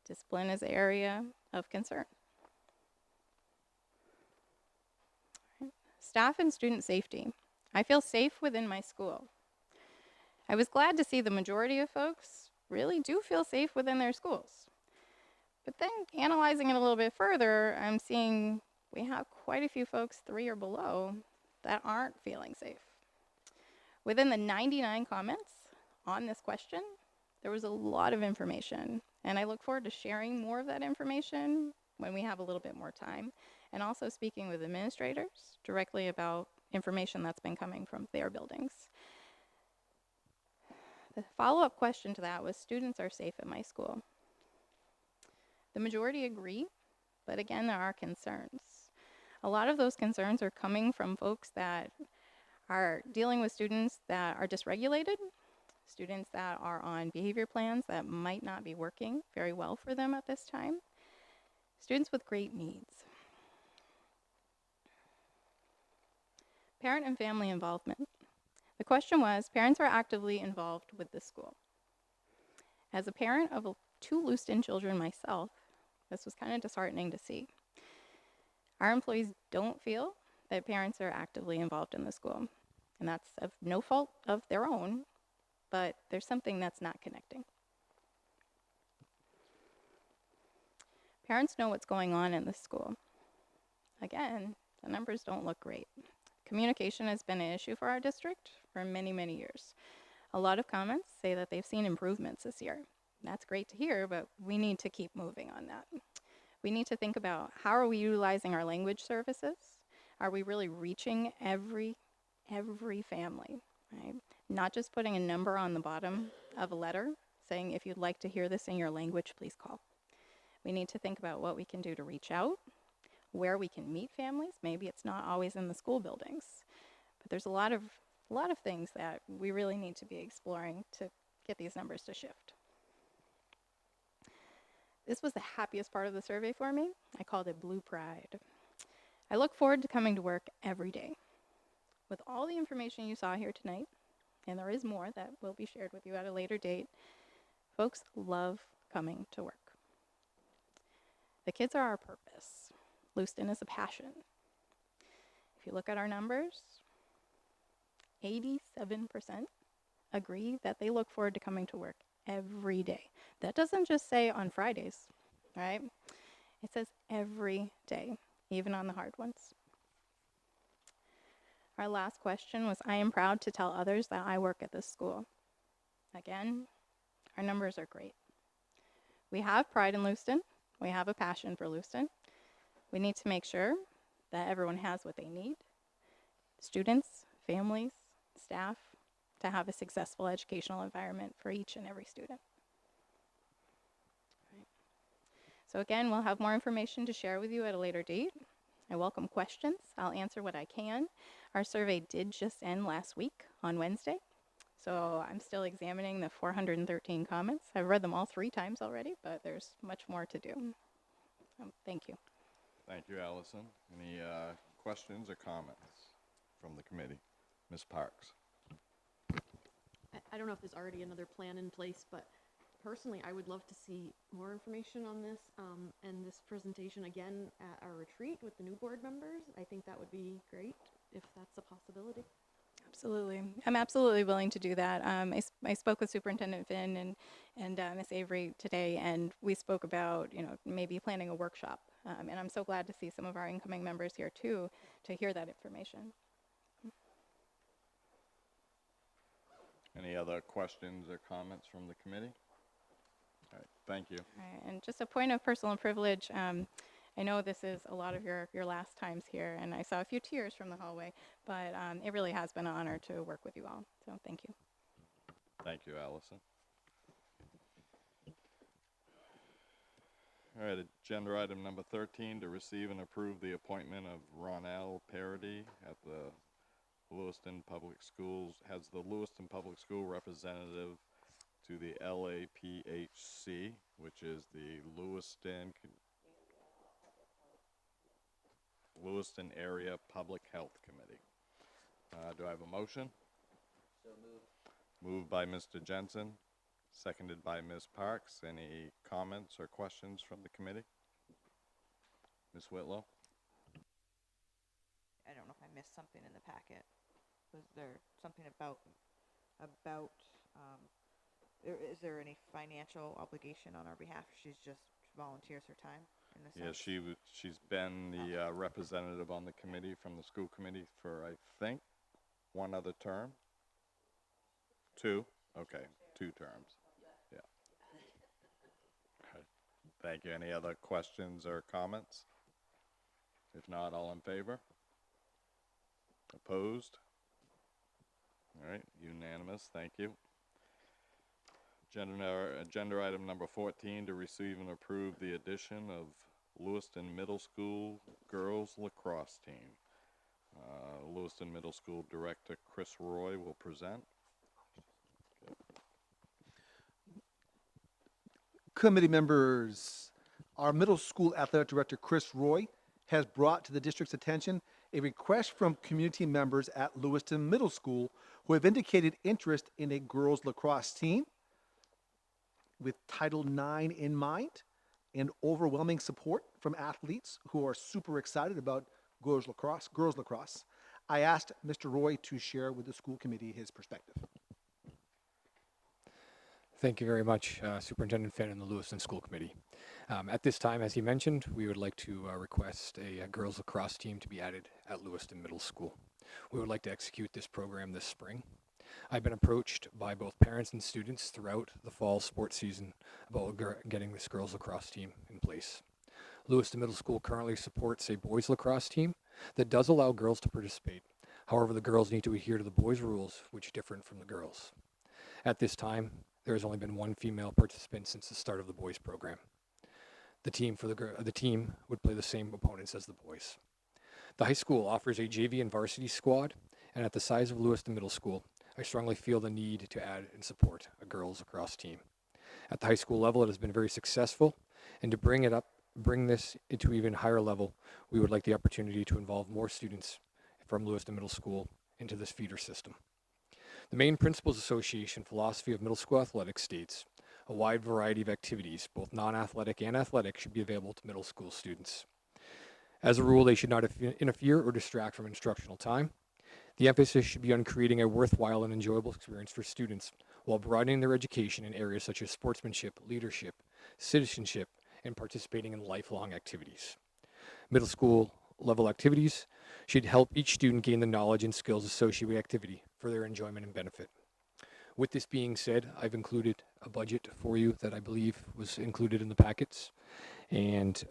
Discipline is an area of concern. Staff and student safety. I feel safe within my school. I was glad to see the majority of folks really do feel safe within their schools. But then analyzing it a little bit further, I'm seeing we have quite a few folks 3 or below that aren't feeling safe. Within the 99 comments on this question, there was a lot of information, and I look forward to sharing more of that information when we have a little bit more time, and also speaking with administrators directly about information that's been coming from their buildings. The follow-up question to that was, students are safe at my school. The majority agree, but again, there are concerns. A lot of those concerns are coming from folks that are dealing with students that are dysregulated, students that are on behavior plans that might not be working very well for them at this time, students with great needs. Parent and family involvement. The question was, parents are actively involved with the school. As a parent of 2 Lewiston children myself, this was kind of disheartening to see. Our employees don't feel that parents are actively involved in the school, and that's of no fault of their own, but there's something that's not connecting. Parents know what's going on in the school. Again, the numbers don't look great. Communication has been an issue for our district for many, many years. A lot of comments say that they've seen improvements this year. That's great to hear, but we need to keep moving on that. We need to think about, how are we utilizing our language services? Are we really reaching every family, right? Not just putting a number on the bottom of a letter saying, if you'd like to hear this in your language, please call. We need to think about what we can do to reach out, where we can meet families. Maybe it's not always in the school buildings, but there's a lot of things that we really need to be exploring to get these numbers to shift. This was the happiest part of the survey for me. I called it Blue Pride. I look forward to coming to work every day. With all the information you saw here tonight, and there is more that will be shared with you at a later date, folks love coming to work. The kids are our purpose. Lewiston is a passion. If you look at our numbers, 87% agree that they look forward to coming to work every day. That doesn't just say on Fridays, right? It says every day, even on the hard ones. Our last question was, I am proud to tell others that I work at this school. Again, our numbers are great. We have pride in Lewiston. We have a passion for Lewiston. We need to make sure that everyone has what they need. Students, families, staff, to have a successful educational environment for each and every student. Right. So again, we'll have more information to share with you at a later date. I welcome questions. I'll answer what I can. Our survey did just end last week on Wednesday, so I'm still examining the 413 comments. I've read them all 3 times already, but there's much more to do. Thank you. Thank you, Allison. Any questions or comments from the committee? Ms. Parks. I don't know if there's already another plan in place, but personally, I would love to see more information on this and this presentation again at our retreat with the new board members. I think that would be great if that's a possibility. Absolutely. I'm absolutely willing to do that. I spoke with Superintendent Finn and Ms. Avery today, and we spoke about, maybe planning a workshop. And I'm so glad to see some of our incoming members here too, to hear that information. Any other questions or comments from the committee? All right, thank you. All right, and just a point of personal privilege, I know this is a lot of your last times here, and I saw a few tears from the hallway, but it really has been an honor to work with you all, so thank you. Thank you, Allison. All right, agenda item number 13, to receive and approve the appointment of Ronell Parody at the Lewiston Public Schools, has the Lewiston Public School representative to the LAPHC, which is the Lewiston Area Public Health Committee. Do I have a motion? So moved. Moved by Mr. Jensen, seconded by Ms. Parks. Any comments or questions from the committee? Ms. Whitlow? I don't know if I missed something in the packet. Was there something about, is there any financial obligation on our behalf? She just volunteers her time in this sense? She's been the representative on the committee from the school committee for, I think, 1 other term? 2? Okay, 2 terms. Yeah. Okay. Thank you. Any other questions or comments? If not, all in favor? Opposed? All right, unanimous. Thank you. Agenda item number 14, to receive and approve the addition of Lewiston Middle School girls lacrosse team. Lewiston Middle School Director Chris Roy will present. Committee members, our middle school athletic director, Chris Roy, has brought to the district's attention a request from community members at Lewiston Middle School who have indicated interest in a girls lacrosse team with Title IX in mind and overwhelming support from athletes who are super excited about girls lacrosse. I asked Mr. Roy to share with the school committee his perspective. Thank you very much, Superintendent Finn and the Lewiston School Committee. At this time, as he mentioned, we would like to request a girls lacrosse team to be added at Lewiston Middle School. We would like to execute this program this spring. I've been approached by both parents and students throughout the fall sports season about getting this girls lacrosse team in place. Lewiston Middle School currently supports a boys lacrosse team that does allow girls to participate. However, the girls need to adhere to the boys' rules, which are different from the girls. At this time, there has only been 1 female participant since the start of the boys program. The team would play the same opponents as the boys. The high school offers a JV and varsity squad, and at the size of Lewiston Middle School, I strongly feel the need to add and support a girls lacrosse team. At the high school level, it has been very successful, And to bring this into even higher level, we would like the opportunity to involve more students from Lewiston Middle School into this feeder system. The Maine Principals Association philosophy of middle school athletics states, a wide variety of activities, both non-athletic and athletic, should be available to middle school students. As a rule, they should not interfere or distract from instructional time. The emphasis should be on creating a worthwhile and enjoyable experience for students while broadening their education in areas such as sportsmanship, leadership, citizenship, and participating in lifelong activities. Middle school level activities should help each student gain the knowledge and skills associated with activity for their enjoyment and benefit. With this being said, I've included a budget for you that I believe was included in the packets. And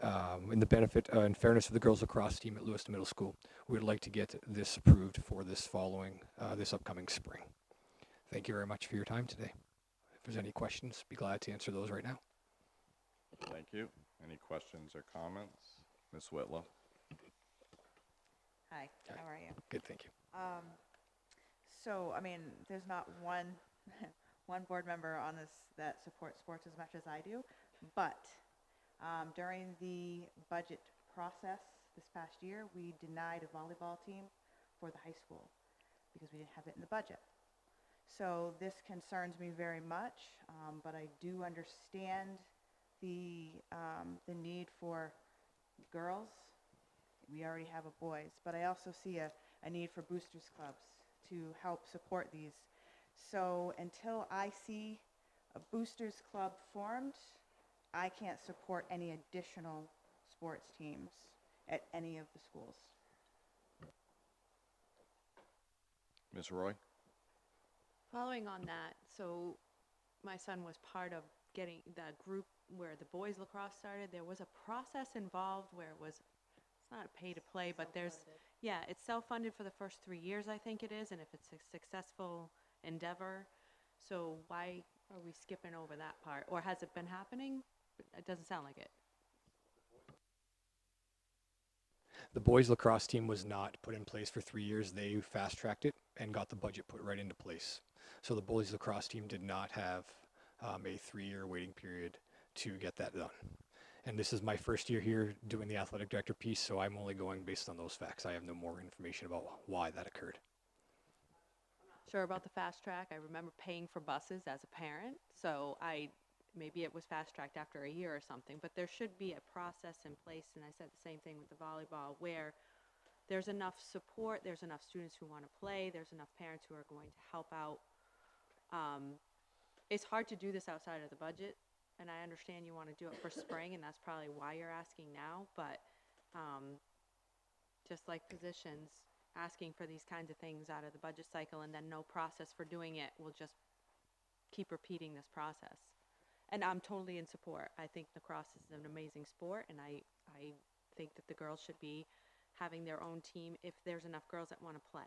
in the benefit and fairness of the girls lacrosse team at Lewiston Middle School, we would like to get this approved for this this upcoming spring. Thank you very much for your time today. If there's any questions, be glad to answer those right now. Thank you. Any questions or comments? Ms. Whitlow? Hi, how are you? Good, thank you. So, I mean, there's not one one board member on this that supports sports as much as I do, but during the budget process this past year, we denied a volleyball team for the high school because we didn't have it in the budget. So this concerns me very much, but I do understand the need for girls. We already have a boys, but I also see a need for boosters clubs to help support these. So until I see a boosters club formed, I can't support any additional sports teams at any of the schools. Ms. Roy? Following on that, so my son was part of getting the group where the boys lacrosse started. There was a process involved where it was, it's not a pay to play, but it's self-funded for the first 3 years, I think it is, and if it's a successful endeavor. So why are we skipping over that part? Or has it been happening? It doesn't sound like it. The boys lacrosse team was not put in place for 3 years. They fast-tracked it and got the budget put right into place. So the boys lacrosse team did not have a 3-year waiting period to get that done. And this is my first year here doing the athletic director piece, so I'm only going based on those facts. I have no more information about why that occurred. Sure about the fast track. I remember paying for buses as a parent, so maybe it was fast tracked after a year or something, but there should be a process in place, and I said the same thing with the volleyball, where there's enough support, there's enough students who want to play, there's enough parents who are going to help out. It's hard to do this outside of the budget, and I understand you want to do it for spring, and that's probably why you're asking now, but just like positions, asking for these kinds of things out of the budget cycle and then no process for doing it will just keep repeating this process. And I'm totally in support. I think lacrosse is an amazing sport, and I think that the girls should be having their own team if there's enough girls that want to play.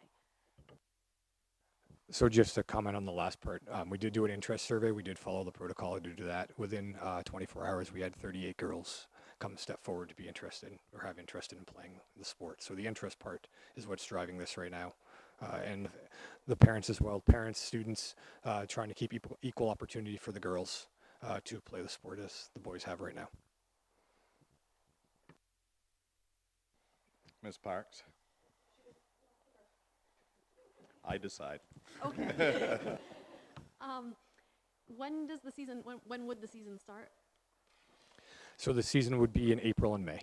So just to comment on the last part, we did do an interest survey. We did follow the protocol to do that. Within 24 hours, we had 38 girls come step forward to be interested or have interest in playing the sport. So the interest part is what's driving this right now. And the parents as well, parents, students, trying to keep equal opportunity for the girls to play the sport as the boys have right now. Ms. Parks? I decide. Okay. When does the season, when would the season start? So the season would be in April and May.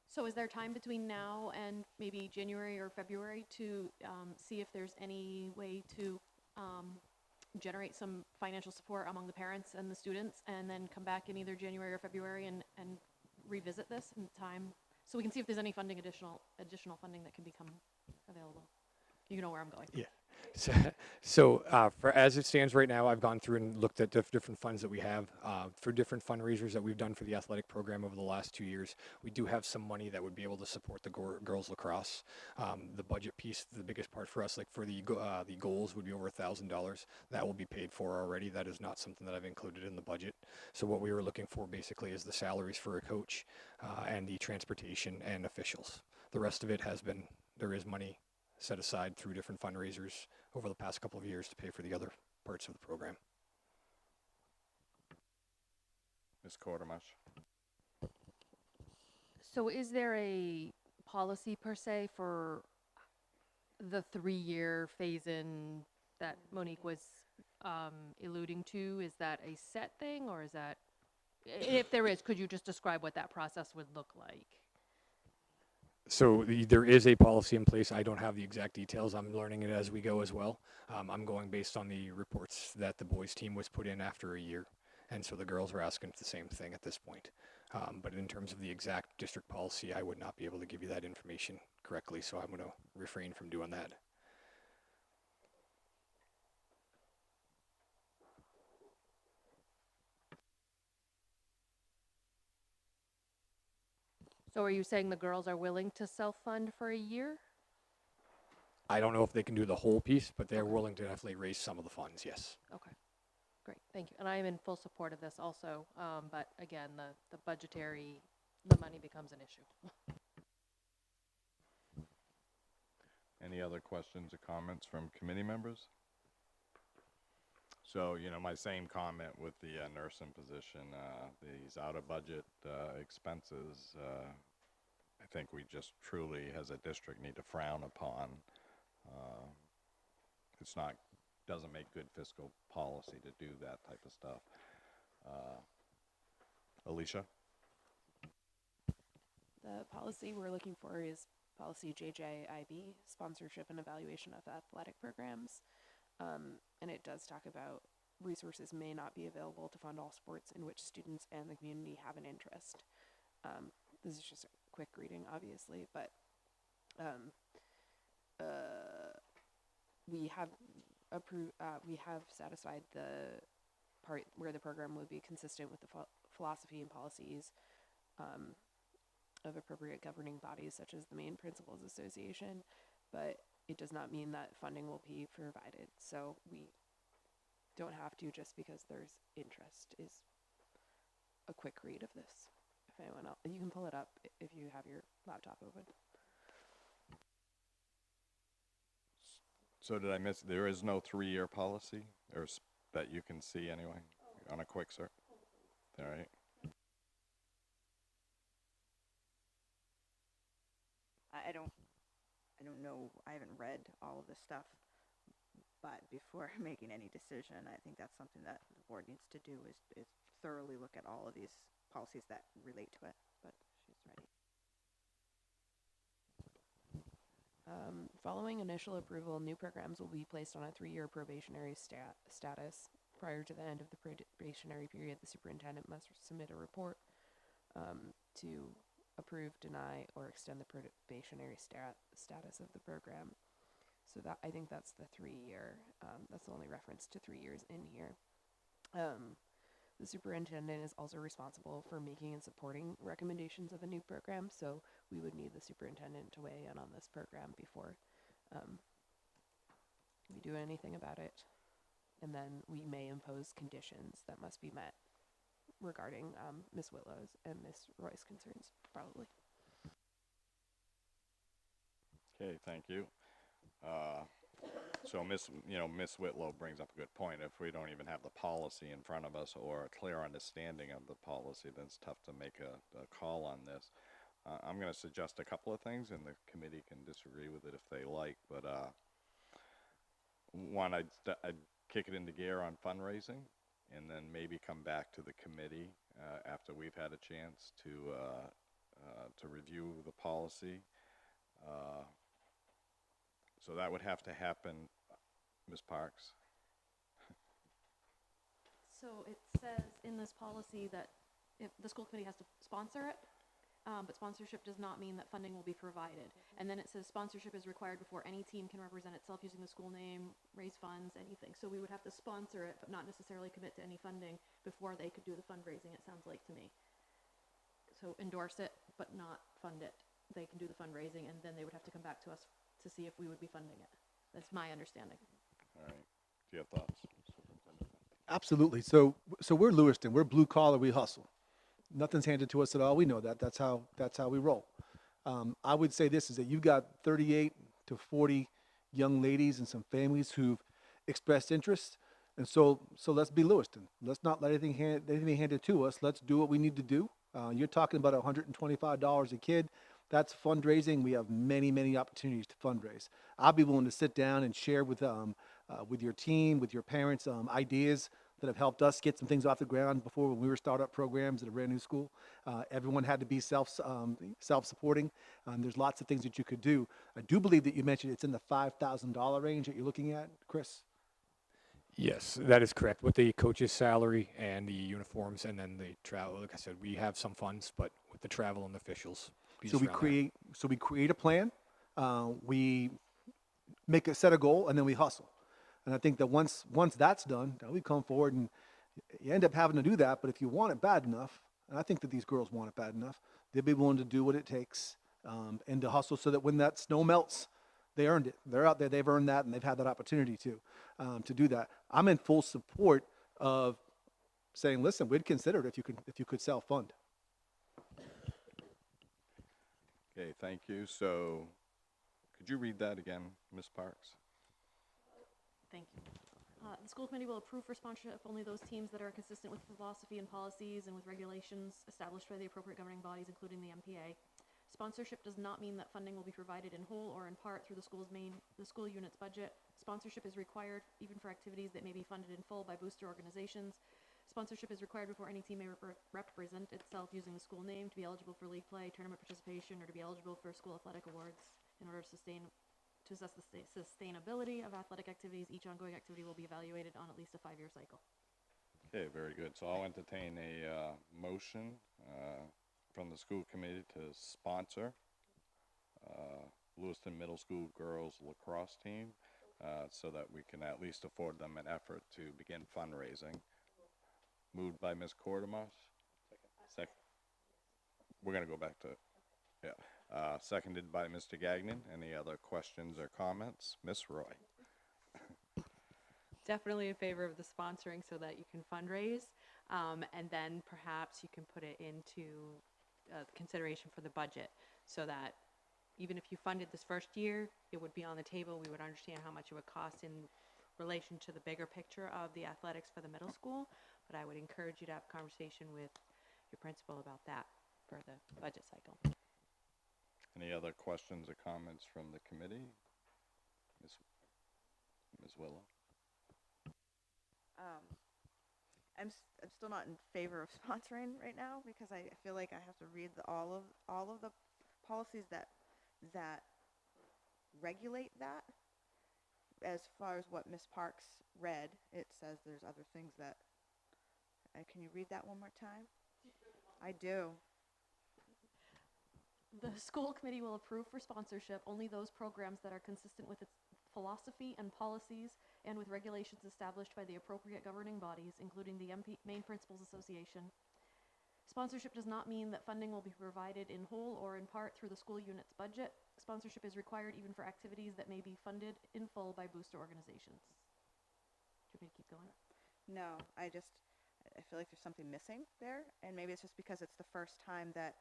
So is there time between now and maybe January or February to see if there's any way to generate some financial support among the parents and the students, and then come back in either January or February and revisit this in time, so we can see if there's any funding, additional funding that can become available? You know where I'm going. Yeah. So for as it stands right now, I've gone through and looked at different funds that we have for different fundraisers that we've done for the athletic program over the last 2 years. We do have some money that would be able to support the girls lacrosse. The budget piece, the biggest part for us, like for the goals, would be over $1,000. That will be paid for already. That is not something that I've included in the budget. So what we were looking for basically is the salaries for a coach and the transportation and officials. The rest of it there is money set aside through different fundraisers over the past couple of years to pay for the other parts of the program. Ms. Quartermash? So is there a policy per se for the 3-year phase-in that Monique was alluding to? Is that a set thing, or is that, if there is, could you just describe what that process would look like? So there is a policy in place. I don't have the exact details. I'm learning it as we go as well. I'm going based on the reports that the boys team was put in after a year. And so the girls are asking the same thing at this point. But in terms of the exact district policy, I would not be able to give you that information correctly. So I'm going to refrain from doing that. So are you saying the girls are willing to self-fund for a year? I don't know if they can do the whole piece, but they're willing to definitely raise some of the funds, yes. Okay, great, thank you. And I am in full support of this also, but again, the money becomes an issue. Any other questions or comments from committee members? So, you know, my same comment with the nursing position, these out-of-budget expenses, I think we just truly, as a district, need to frown upon. It's not, doesn't make good fiscal policy to do that type of stuff. Alicia? The policy we're looking for is policy JJIB, sponsorship and evaluation of athletic programs. And it does talk about resources may not be available to fund all sports in which students and the community have an interest. This is just a quick reading, obviously, but we have satisfied the part where the program would be consistent with the philosophy and policies of appropriate governing bodies such as the Maine Principals Association, but it does not mean that funding will be provided. So we don't have to just because there's interest is a quick read of this. If anyone else, you can pull it up if you have your laptop open. So did I miss, there is no 3-year policy or that you can see anyway on a quick search? All right. I don't know, I haven't read all of this stuff, but before making any decision, I think that's something that the board needs to do is thoroughly look at all of these policies that relate to it, but she's ready. Following initial approval, new programs will be placed on a 3-year probationary status. Prior to the end of the probationary period, the superintendent must submit a report to approve, deny, or extend the probationary status of the program. So that, I think that's the 3-year. That's the only reference to 3 years in here. The superintendent is also responsible for making and supporting recommendations of a new program, so we would need the superintendent to weigh in on this program before we do anything about it. And then we may impose conditions that must be met regarding Ms. Whitlow's and Ms. Roy's concerns, probably. Okay, thank you. So Ms. Whitlow brings up a good point. If we don't even have the policy in front of us or a clear understanding of the policy, then it's tough to make a call on this. I'm going to suggest a couple of things, and the committee can disagree with it if they like. But one, I'd kick it into gear on fundraising, and then maybe come back to the committee after we've had a chance to review the policy. So that would have to happen, Ms. Parks. So it says in this policy that if the school committee has to sponsor it, but sponsorship does not mean that funding will be provided. And then it says sponsorship is required before any team can represent itself using the school name, raise funds, anything. So we would have to sponsor it, but not necessarily commit to any funding before they could do the fundraising, it sounds like to me. So endorse it, but not fund it. They can do the fundraising, and then they would have to come back to us to see if we would be funding it. That's my understanding. All right. Do you have thoughts? Absolutely. So we're Lewiston. We're blue collar. We hustle. Nothing's handed to us at all. We know that. That's how we roll. I would say this is that you've got 38 to 40 young ladies and some families who've expressed interest. And so let's be Lewiston. Let's not let anything be handed to us. Let's do what we need to do. You're talking about $125 a kid. That's fundraising. We have many, many opportunities to fundraise. I'll be willing to sit down and share with your team, with your parents, ideas that have helped us get some things off the ground before when we were startup programs at a brand new school. Everyone had to be self-supporting. There's lots of things that you could do. I do believe that you mentioned it's in the $5,000 range that you're looking at, Chris. Yes, that is correct. With the coach's salary and the uniforms and then the travel, like I said, we have some funds, but with the travel and the officials. So we create a plan, we make a set a goal, and then we hustle. And I think that once that's done, then we come forward and you end up having to do that. But if you want it bad enough, and I think that these girls want it bad enough, they'll be willing to do what it takes and to hustle so that when that snow melts, they earned it. They're out there, they've earned that, and they've had that opportunity to do that. I'm in full support of saying, listen, we'd consider it if you could self-fund. Okay, thank you. So could you read that again, Ms. Parks? Thank you. The school committee will approve for sponsorship only those teams that are consistent with philosophy and policies and with regulations established by the appropriate governing bodies, including the MPA. Sponsorship does not mean that funding will be provided in whole or in part through the school unit's budget. Sponsorship is required even for activities that may be funded in full by booster organizations. Sponsorship is required before any team may represent itself using the school name to be eligible for league play, tournament participation, or to be eligible for school athletic awards. In order to assess the sustainability of athletic activities, each ongoing activity will be evaluated on at least a 5-year cycle. Okay, very good. So I'll entertain a motion from the school committee to sponsor Lewiston Middle School girls lacrosse team so that we can at least afford them an effort to begin fundraising. Moved by Ms. Cordemas. Second. We're going to go back to, yeah. Seconded by Mr. Gagnon. Any other questions or comments? Ms. Roy. Definitely in favor of the sponsoring so that you can fundraise, and then perhaps you can put it into consideration for the budget so that even if you funded this first year, it would be on the table. We would understand how much it would cost in relation to the bigger picture of the athletics for the middle school. But I would encourage you to have a conversation with your principal about that for the budget cycle. Any other questions or comments from the committee? Ms. Willow? I'm still not in favor of sponsoring right now because I feel like I have to read all of the policies that regulate that. As far as what Ms. Parks read, it says there's other things that. Can you read that one more time? I do. The school committee will approve for sponsorship only those programs that are consistent with its philosophy and policies and with regulations established by the appropriate governing bodies, including the Maine Principals Association. Sponsorship does not mean that funding will be provided in whole or in part through the school unit's budget. Sponsorship is required even for activities that may be funded in full by booster organizations. Do you want me to keep going? No, I feel like there's something missing there, and maybe it's just because it's the first time that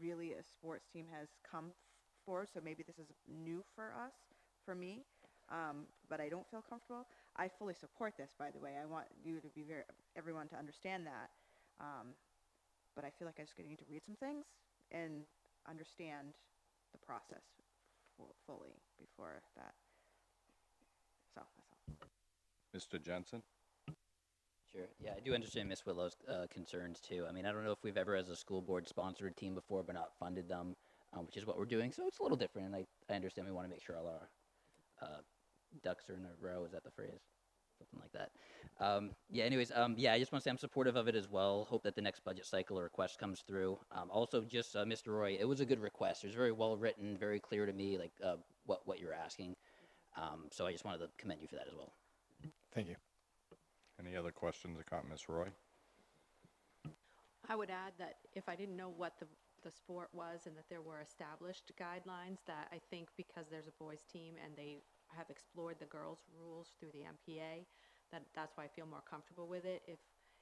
really a sports team has come forward. So maybe this is new for me, but I don't feel comfortable. I fully support this, by the way. I want you to be everyone to understand that, but I feel like I just need to read some things and understand the process fully before that. So that's all. Mr. Jensen? Sure. Yeah, I do understand Ms. Willow's concerns too. I mean, I don't know if we've ever, as a school board, sponsored a team before but not funded them, which is what we're doing. So it's a little different. And I understand we want to make sure all our ducks are in a row. Is that the phrase? Something like that. Yeah. Anyways, yeah, I just want to say I'm supportive of it as well. Hope that the next budget cycle a request comes through. Also, just Mr. Roy, it was a good request. It was very well written, very clear to me, like what you're asking. So I just wanted to commend you for that as well. Thank you. Any other questions or comments, Ms. Roy? I would add that if I didn't know what the sport was and that there were established guidelines, that I think because there's a boys team and they have explored the girls rules through the MPA, that's why I feel more comfortable with it. If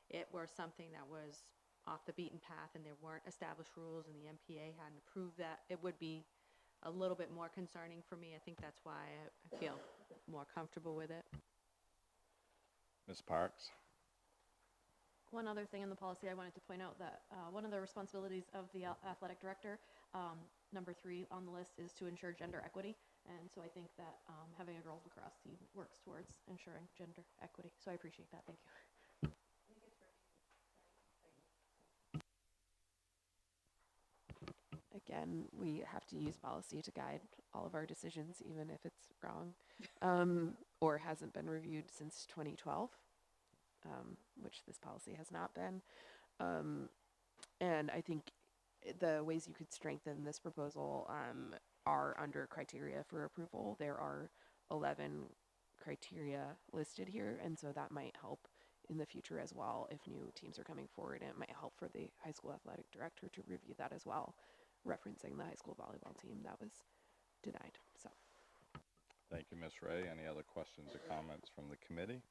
it were something that was off the beaten path and there weren't established rules and the MPA hadn't approved that, it would be a little bit more concerning for me. I think that's why I feel more comfortable with it. Ms. Parks? One other thing in the policy, I wanted to point out that one of the responsibilities of the athletic director, number 3 on the list, is to ensure gender equity. And so I think that having a girls lacrosse team works towards ensuring gender equity. So I appreciate that. Thank you. Again, we have to use policy to guide all of our decisions, even if it's wrong, or hasn't been reviewed since 2012, which this policy has not been. And I think the ways you could strengthen this proposal are under criteria for approval. There are 11 criteria listed here, and so that might help in the future as well if new teams are coming forward, and it might help for the high school athletic director to review that as well, referencing the high school volleyball team that was denied. So, Thank you, Ms. Ray. Any other questions or comments from the committee?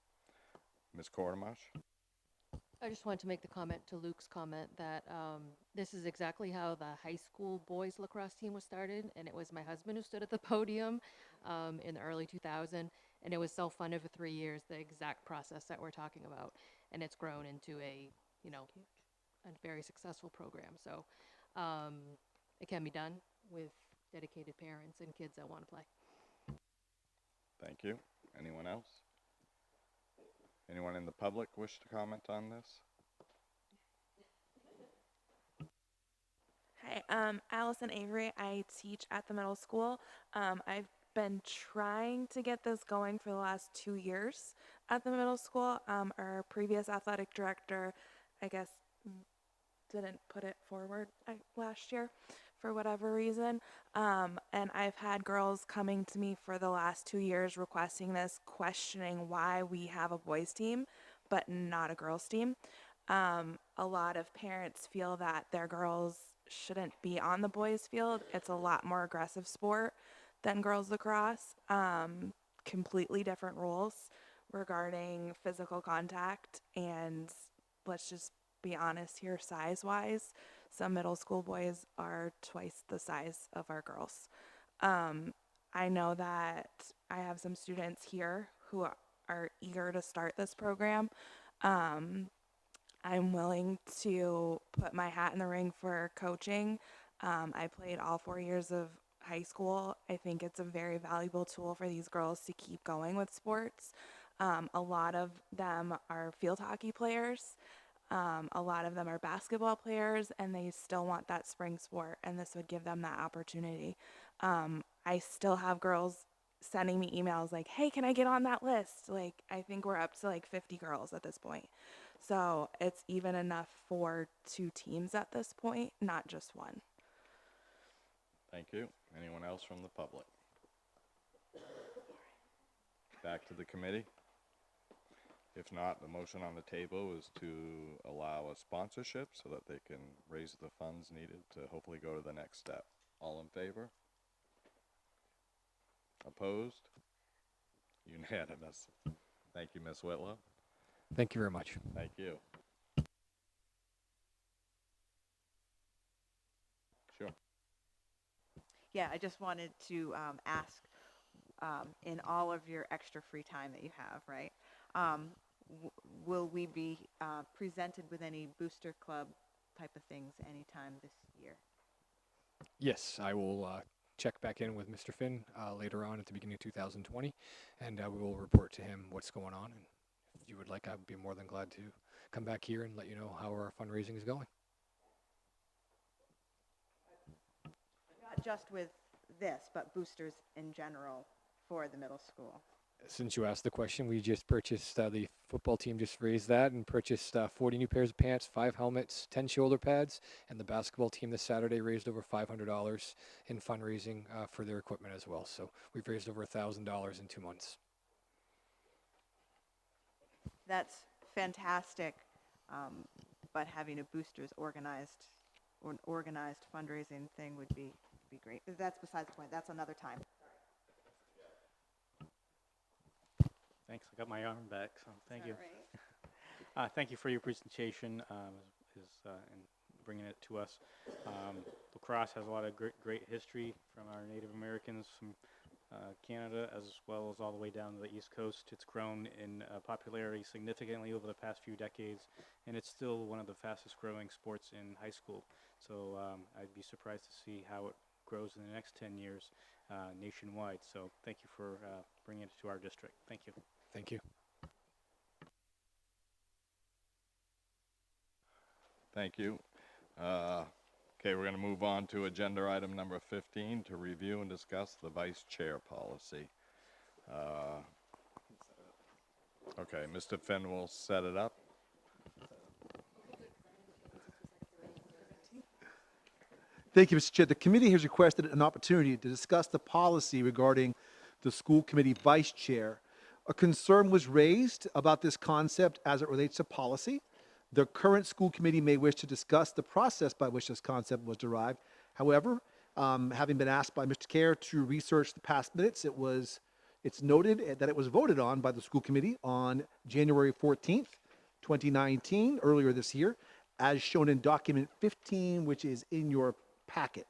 Ms. Quartermash? I just wanted to make the comment to Luke's comment that this is exactly how the high school boys lacrosse team was started, and it was my husband who stood at the podium in the early 2000s, and it was self-funded for 3 years, the exact process that we're talking about, and it's grown into a, you know, a very successful program. So it can be done with dedicated parents and kids that want to play. Thank you. Anyone else? Anyone in the public wish to comment on this? Hi, Allison Avery. I teach at the middle school. I've been trying to get this going for the last 2 years at the middle school. Our previous athletic director, I guess, didn't put it forward last year for whatever reason. And I've had girls coming to me for the last 2 years requesting this, questioning why we have a boys team but not a girls team. A lot of parents feel that their girls shouldn't be on the boys field. It's a lot more aggressive sport than girls lacrosse. Completely different rules regarding physical contact, and let's just be honest here, size-wise, some middle school boys are twice the size of our girls. I know that I have some students here who are eager to start this program. I'm willing to put my hat in the ring for coaching. I played all 4 years of high school. I think it's a very valuable tool for these girls to keep going with sports. A lot of them are field hockey players. A lot of them are basketball players, and they still want that spring sport, and this would give them that opportunity. I still have girls sending me emails like, hey, can I get on that list? Like, I think we're up to like 50 girls at this point. So it's even enough for 2 teams at this point, not just one. Thank you. Anyone else from the public? Back to the committee. If not, the motion on the table is to allow a sponsorship so that they can raise the funds needed to hopefully go to the next step. All in favor? Opposed? Unanimous. Thank you, Ms. Whitlow. Thank you very much. Thank you. Sure. Yeah, I just wanted to ask, in all of your extra free time that you have, right? Will we be presented with any booster club type of things anytime this year? Yes, I will check back in with Mr. Finn later on at the beginning of 2020, and we will report to him what's going on. And if you would like, I'd be more than glad to come back here and let you know how our fundraising is going. Not just with this, but boosters in general for the middle school. Since you asked the question, we just purchased, the football team just raised that and purchased 40 new pairs of pants, 5 helmets, 10 shoulder pads, and the basketball team this Saturday raised over $500 in fundraising for their equipment as well. So we've raised over $1,000 in 2 months. That's fantastic, but having a boosters organized or an organized fundraising thing would be great. That's besides the point. That's another time. Thanks. I got my arm back, so thank you. Thank you for your presentation and bringing it to us. Lacrosse has a lot of great history from our Native Americans, some Canada, as well as all the way down to the East Coast. It's grown in popularity significantly over the past few decades, and it's still one of the fastest growing sports in high school. So I'd be surprised to see how it grows in the next 10 years nationwide. So thank you for bringing it to our district. Thank you. Thank you. Thank you. Okay, we're going to move on to agenda item number 15 to review and discuss the vice chair policy. Okay, Mr. Finn will set it up. Thank you, Mr. Chair. The committee has requested an opportunity to discuss the policy regarding the school committee vice chair. A concern was raised about this concept as it relates to policy. The current school committee may wish to discuss the process by which this concept was derived. However, having been asked by Mr. Kerr to research the past minutes, it's noted that it was voted on by the school committee on January 14th, 2019, earlier this year, as shown in document 15, which is in your packet.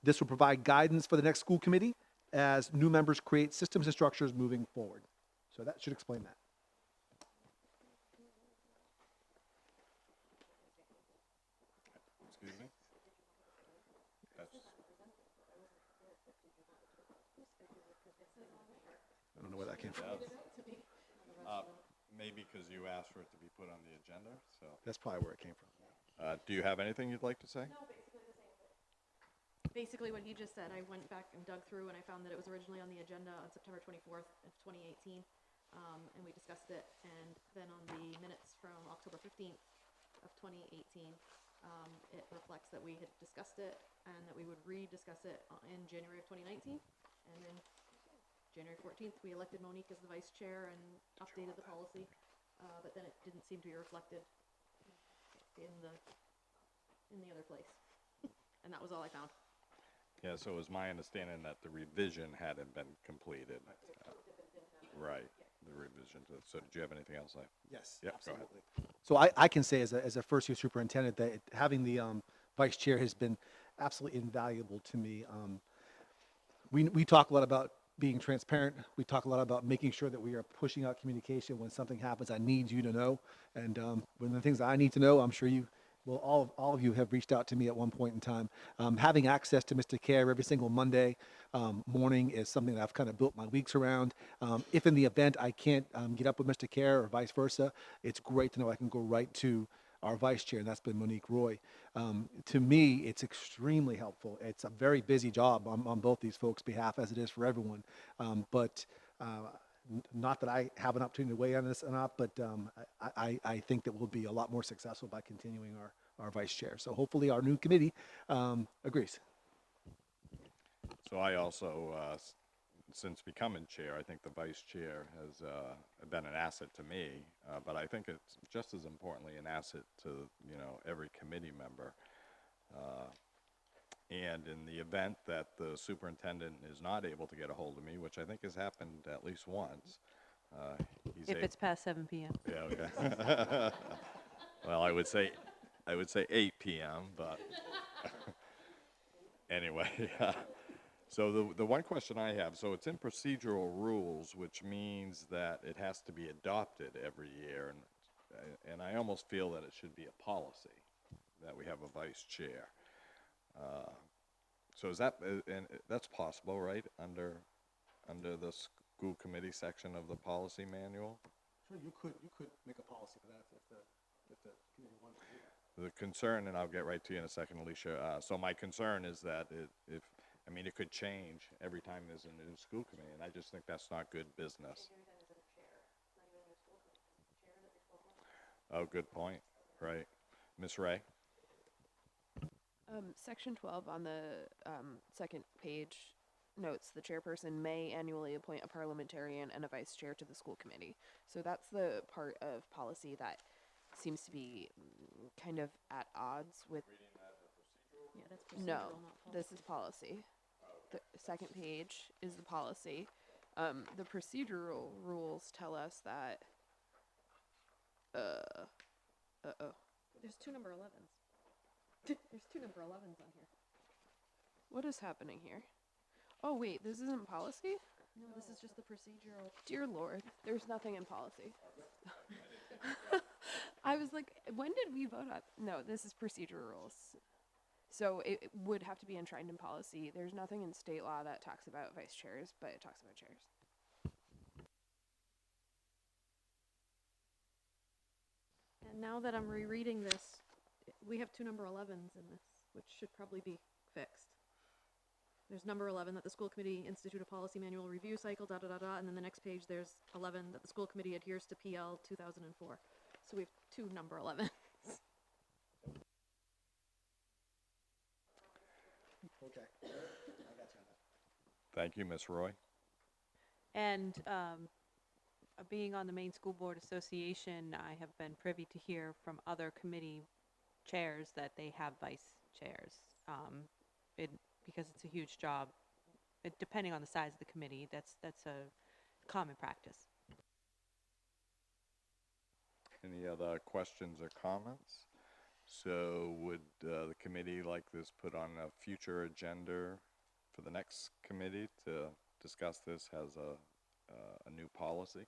This will provide guidance for the next school committee as new members create systems and structures moving forward. So that should explain that. Excuse me? I don't know where that came from. Maybe because you asked for it to be put on the agenda, so. That's probably where it came from. Do you have anything you'd like to say? No, basically the same thing. Basically what he just said, I went back and dug through and I found that it was originally on the agenda on September 24th of 2018, and we discussed it. And then on the minutes from October 15th of 2018, it reflects that we had discussed it and that we would rediscuss it in January of 2019. And then January 14th, we elected Monique as the vice chair and updated the policy, but then it didn't seem to be reflected in the other place. And that was all I found. Yeah, so it was my understanding that the revision hadn't been completed. Right, the revision. So did you have anything else? Yes, yep, absolutely. Go ahead. So I can say as a first-year superintendent that having the vice chair has been absolutely invaluable to me. We talk a lot about being transparent. We talk a lot about making sure that we are pushing out communication when something happens. I need you to know. And one of the things I need to know, I'm sure you will, all of you have reached out to me at one point in time. Having access to Mr. Kerr every single Monday morning is something that I've kind of built my weeks around. If in the event I can't get up with Mr. Kerr or vice versa, it's great to know I can go right to our vice chair, and that's been Monique Roy. To me, it's extremely helpful. It's a very busy job on both these folks' behalf, as it is for everyone. But not that I have an opportunity to weigh on this or not, but I think that we'll be a lot more successful by continuing our vice chair. So hopefully our new committee agrees. So I also, since becoming chair, I think the vice chair has been an asset to me, but I think it's just as importantly an asset to, every committee member. And in the event that the superintendent is not able to get a hold of me, which I think has happened at least once. If it's past 7 p.m. Yeah, okay. Well, I would say 8 p.m., but anyway. So the one question I have, so it's in procedural rules, which means that it has to be adopted every year, and I almost feel that it should be a policy that we have a vice chair. So is that, and that's possible, right, under the school committee section of the policy manual? Sure, you could make a policy for that if the committee wanted to do that. The concern, and I'll get right to you in a second, Alicia. So my concern is that it could change every time there's a new school committee, and I just think that's not good business. Oh, good point. Right. Ms. Ray? Section 12 on the second page notes the chairperson may annually appoint a parliamentarian and a vice chair to the school committee. So that's the part of policy that seems to be kind of at odds with. Yeah, that's procedural, No, not policy. this is policy. The second page is the policy. The procedural rules tell us that. There's two number 11s. There's two number 11s on here. What is happening here? Oh wait, this isn't policy? No, this is just the procedural. Dear Lord, there's nothing in policy. I was like, when did we vote on? No, this is procedure rules. So it would have to be enshrined in policy. There's nothing in state law that talks about vice chairs, but it talks about chairs. And now that I'm rereading this, we have two number 11s in this, which should probably be fixed. There's number 11 that the school committee institute a policy manual review cycle, da da da da, and then the next page there's 11 that the school committee adheres to PL 2004. So we have two number 11s. Okay. I got you on that. Thank you, Ms. Roy. And being on the Maine School Board Association, I have been privy to hear from other committee chairs that they have vice chairs. Because it's a huge job, depending on the size of the committee, that's a common practice. Any other questions or comments? So would the committee like this put on a future agenda for the next committee to discuss this as a new policy?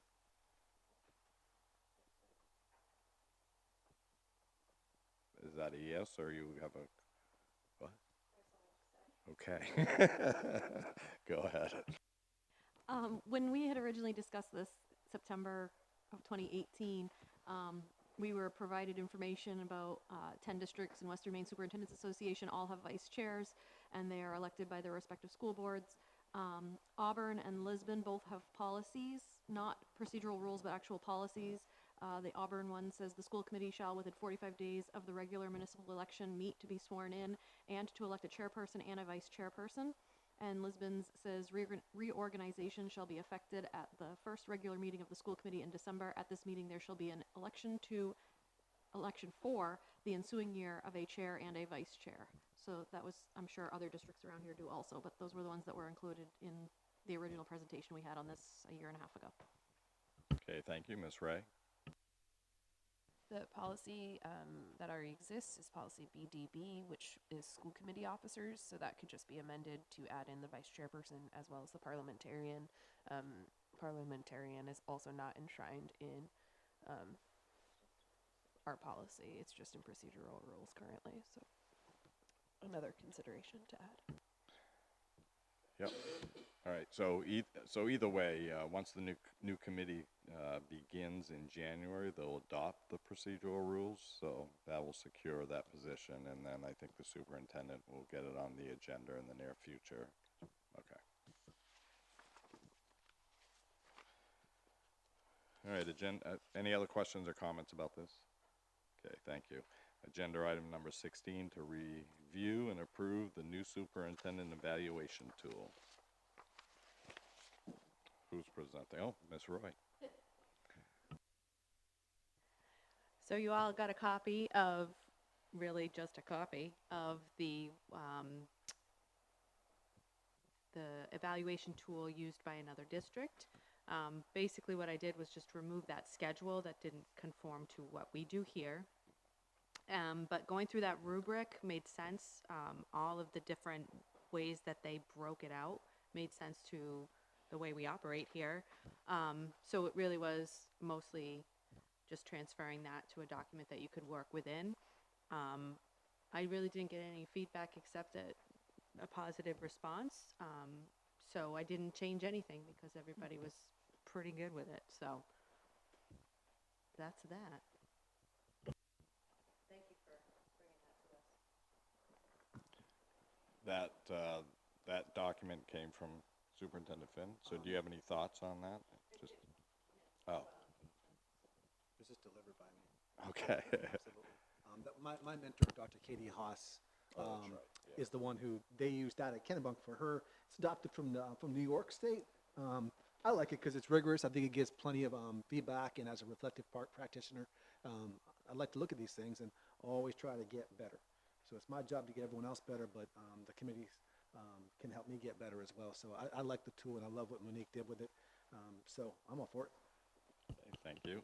Is that a yes, or you have a, what? Okay. Go ahead. When we had originally discussed this September of 2018, we were provided information about 10 districts in Western Maine Superintendents Association all have vice chairs, and they are elected by their respective school boards. Auburn and Lisbon both have policies, not procedural rules, but actual policies. The Auburn one says the school committee shall, within 45 days of the regular municipal election, meet to be sworn in and to elect a chairperson and a vice chairperson. And Lisbon's says reorganization shall be effected at the first regular meeting of the school committee in December. At this meeting, there shall be an election for the ensuing year of a chair and a vice chair. So that was, I'm sure other districts around here do also, but those were the ones that were included in the original presentation we had on this a year and a half ago. Okay, thank you, Ms. Ray. The policy that already exists is policy BDB, which is school committee officers. So that could just be amended to add in the vice chairperson as well as the parliamentarian. Parliamentarian is also not enshrined in our policy. It's just in procedural rules currently. So another consideration to add. Yep. All right. So either way, once the new committee begins in January, they'll adopt the procedural rules. So that will secure that position, and then I think the superintendent will get it on the agenda in the near future. Okay. All right. Any other questions or comments about this? Okay. Thank you. Agenda item number 16, to review and approve the new superintendent evaluation tool. Who's presenting? Oh, Ms. Roy. So you all got a copy of, really just a copy of the evaluation tool used by another district. Basically what I did was just remove that schedule that didn't conform to what we do here. But going through that rubric made sense. All of the different ways that they broke it out made sense to the way we operate here. So it really was mostly just transferring that to a document that you could work within. I really didn't get any feedback except a positive response. So I didn't change anything because everybody was pretty good with it. So that's that. Thank you for bringing that to us. That document came from Superintendent Finn. So do you have any thoughts on that? Just, oh. It was just delivered by me. Okay. Absolutely. My mentor, Dr. Katie Haas, is the one who they used out at Kennebunk for her. It's adopted from New York State. I like it because it's rigorous. I think it gives plenty of feedback, and as a reflective practitioner, I like to look at these things and always try to get better. So it's my job to get everyone else better, but the committees can help me get better as well. So I like the tool, and I love what Monique did with it. So I'm all for it. Okay, thank you.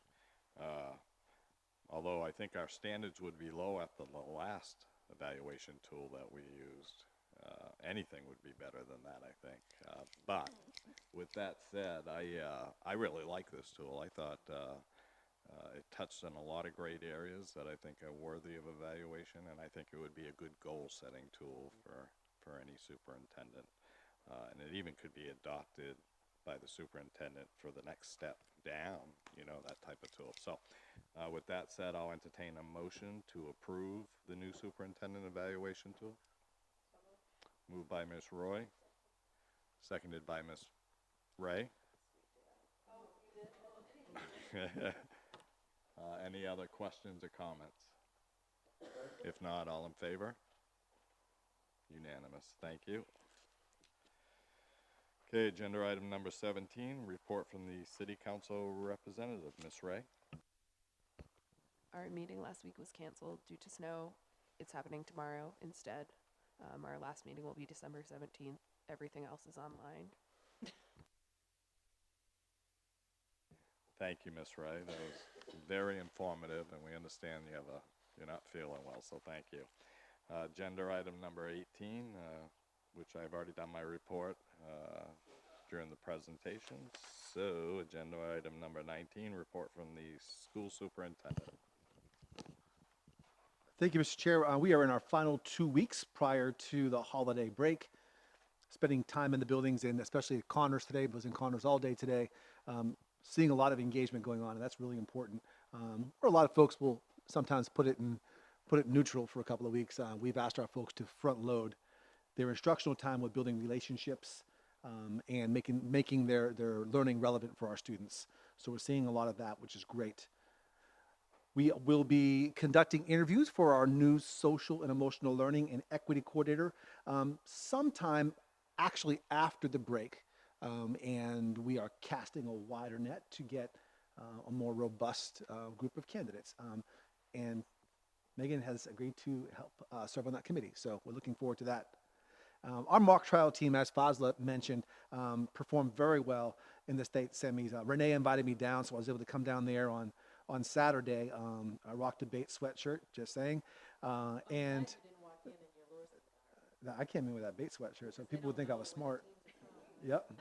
Although I think our standards would be low at the last evaluation tool that we used. anything would be better than that, I think. But with that said, I really like this tool. I thought it touched on a lot of great areas that I think are worthy of evaluation, and I think it would be a good goal-setting tool for any superintendent. And it even could be adopted by the superintendent for the next step down, you know, that type of tool. So with that said, I'll entertain a motion to approve the new superintendent evaluation tool. Moved by Ms. Roy, seconded by Ms. Ray. Any other questions or comments? If not, all in favor? Unanimous. Thank you. Okay, agenda item number 17, report from the City Council representative, Ms. Ray. Our meeting last week was canceled due to snow. It's happening tomorrow instead. Our last meeting will be December 17th. Everything else is online. Thank you, Ms. Ray. That was very informative, and we understand you're not feeling well, so thank you. Agenda item number 18, which I've already done my report during the presentation. So, agenda item number 19, report from the school superintendent. Thank you, Mr. Chair. We are in our final 2 weeks prior to the holiday break, spending time in the buildings, and especially at Connors today. I was in Connors all day today, seeing a lot of engagement going on, and that's really important. Or a lot of folks will sometimes put it neutral for a couple of weeks. We've asked our folks to front load their instructional time with building relationships and making their learning relevant for our students. So we're seeing a lot of that, which is great. We will be conducting interviews for our new social and emotional learning and equity coordinator sometime actually after the break. And we are casting a wider net to get a more robust group of candidates. And Megan has agreed to help serve on that committee. So we're looking forward to that. Our mock trial team, as Fazla mentioned, performed very well in the state semis. Renee invited me down, so I was able to come down there on Saturday. I rocked a Bates sweatshirt, just saying. And I came in with that Bates sweatshirt, so people would think I was smart. Yep.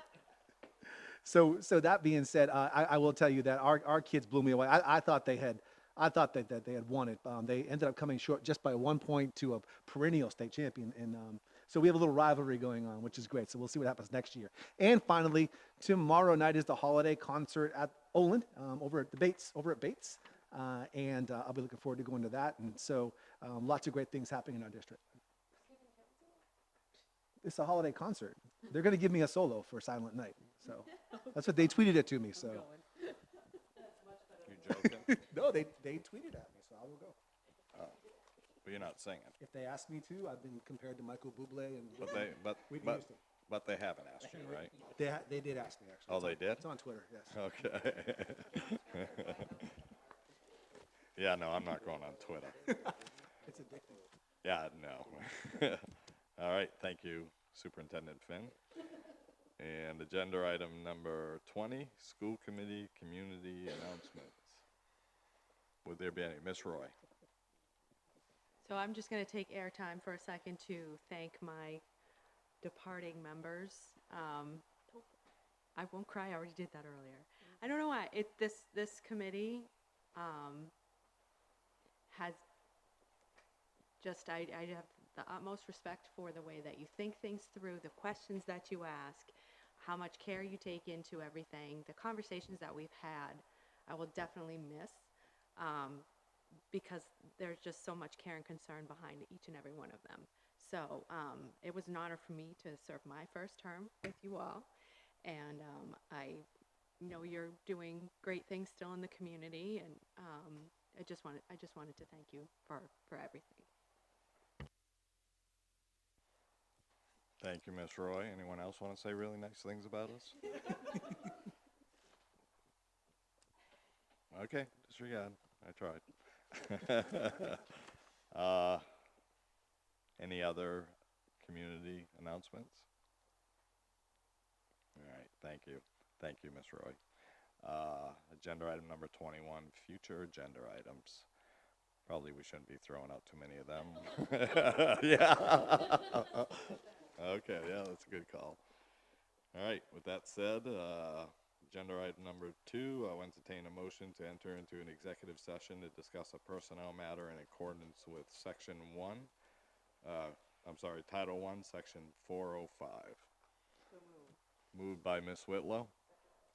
So that being said, I will tell you that our kids blew me away. I thought they had that they had won it. They ended up coming short just by 1 point to a perennial state champion. And so we have a little rivalry going on, which is great. So we'll see what happens next year. And finally, tomorrow night is the holiday concert at Olin over at Bates. And I'll be looking forward to going to that. And so lots of great things happening in our district. It's a holiday concert. They're going to give me a solo for Silent Night. So that's what they tweeted it to me. So. You joking? No, they tweeted at me, so I will go. Oh, but you're not singing. If they ask me to, I've been compared to Michael Bublé and Whitney but Houston. But they haven't asked you, right? They did ask me, actually. Oh, they did? It's on Twitter, yes. Okay. Yeah, no, I'm not going on Twitter. It's addicting. Yeah, no. All right, thank you, Superintendent Finn. And agenda item number 20, school committee community announcements. Would there be any? Ms. Roy. So I'm just going to take airtime for a second to thank my departing members. I won't cry. I already did that earlier. I don't know why. This committee has just, I have the utmost respect for the way that you think things through, the questions that you ask, how much care you take into everything, the conversations that we've had, I will definitely miss because there's just so much care and concern behind each and every one of them. So it was an honor for me to serve my first term with you all. And I know you're doing great things still in the community, and I just wanted to thank you for everything. Thank you, Ms. Roy. Anyone else want to say really nice things about us? Okay, disregard. I tried. Any other community announcements? All right, thank you. Thank you, Ms. Roy. Agenda item number 21, future agenda items. Probably we shouldn't be throwing out too many of them. Yeah. Okay, yeah, that's a good call. All right, with that said, agenda item number 2, I'll entertain a motion to enter into an executive session to discuss a personnel matter in accordance with Section 1, Title 1, Section 405. Moved by Ms. Whitlow,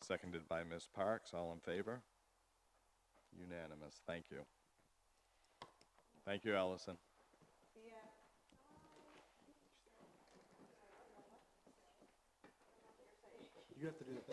seconded by Ms. Parks. All in favor? Unanimous. Thank you. Thank you, Allison. You have to do the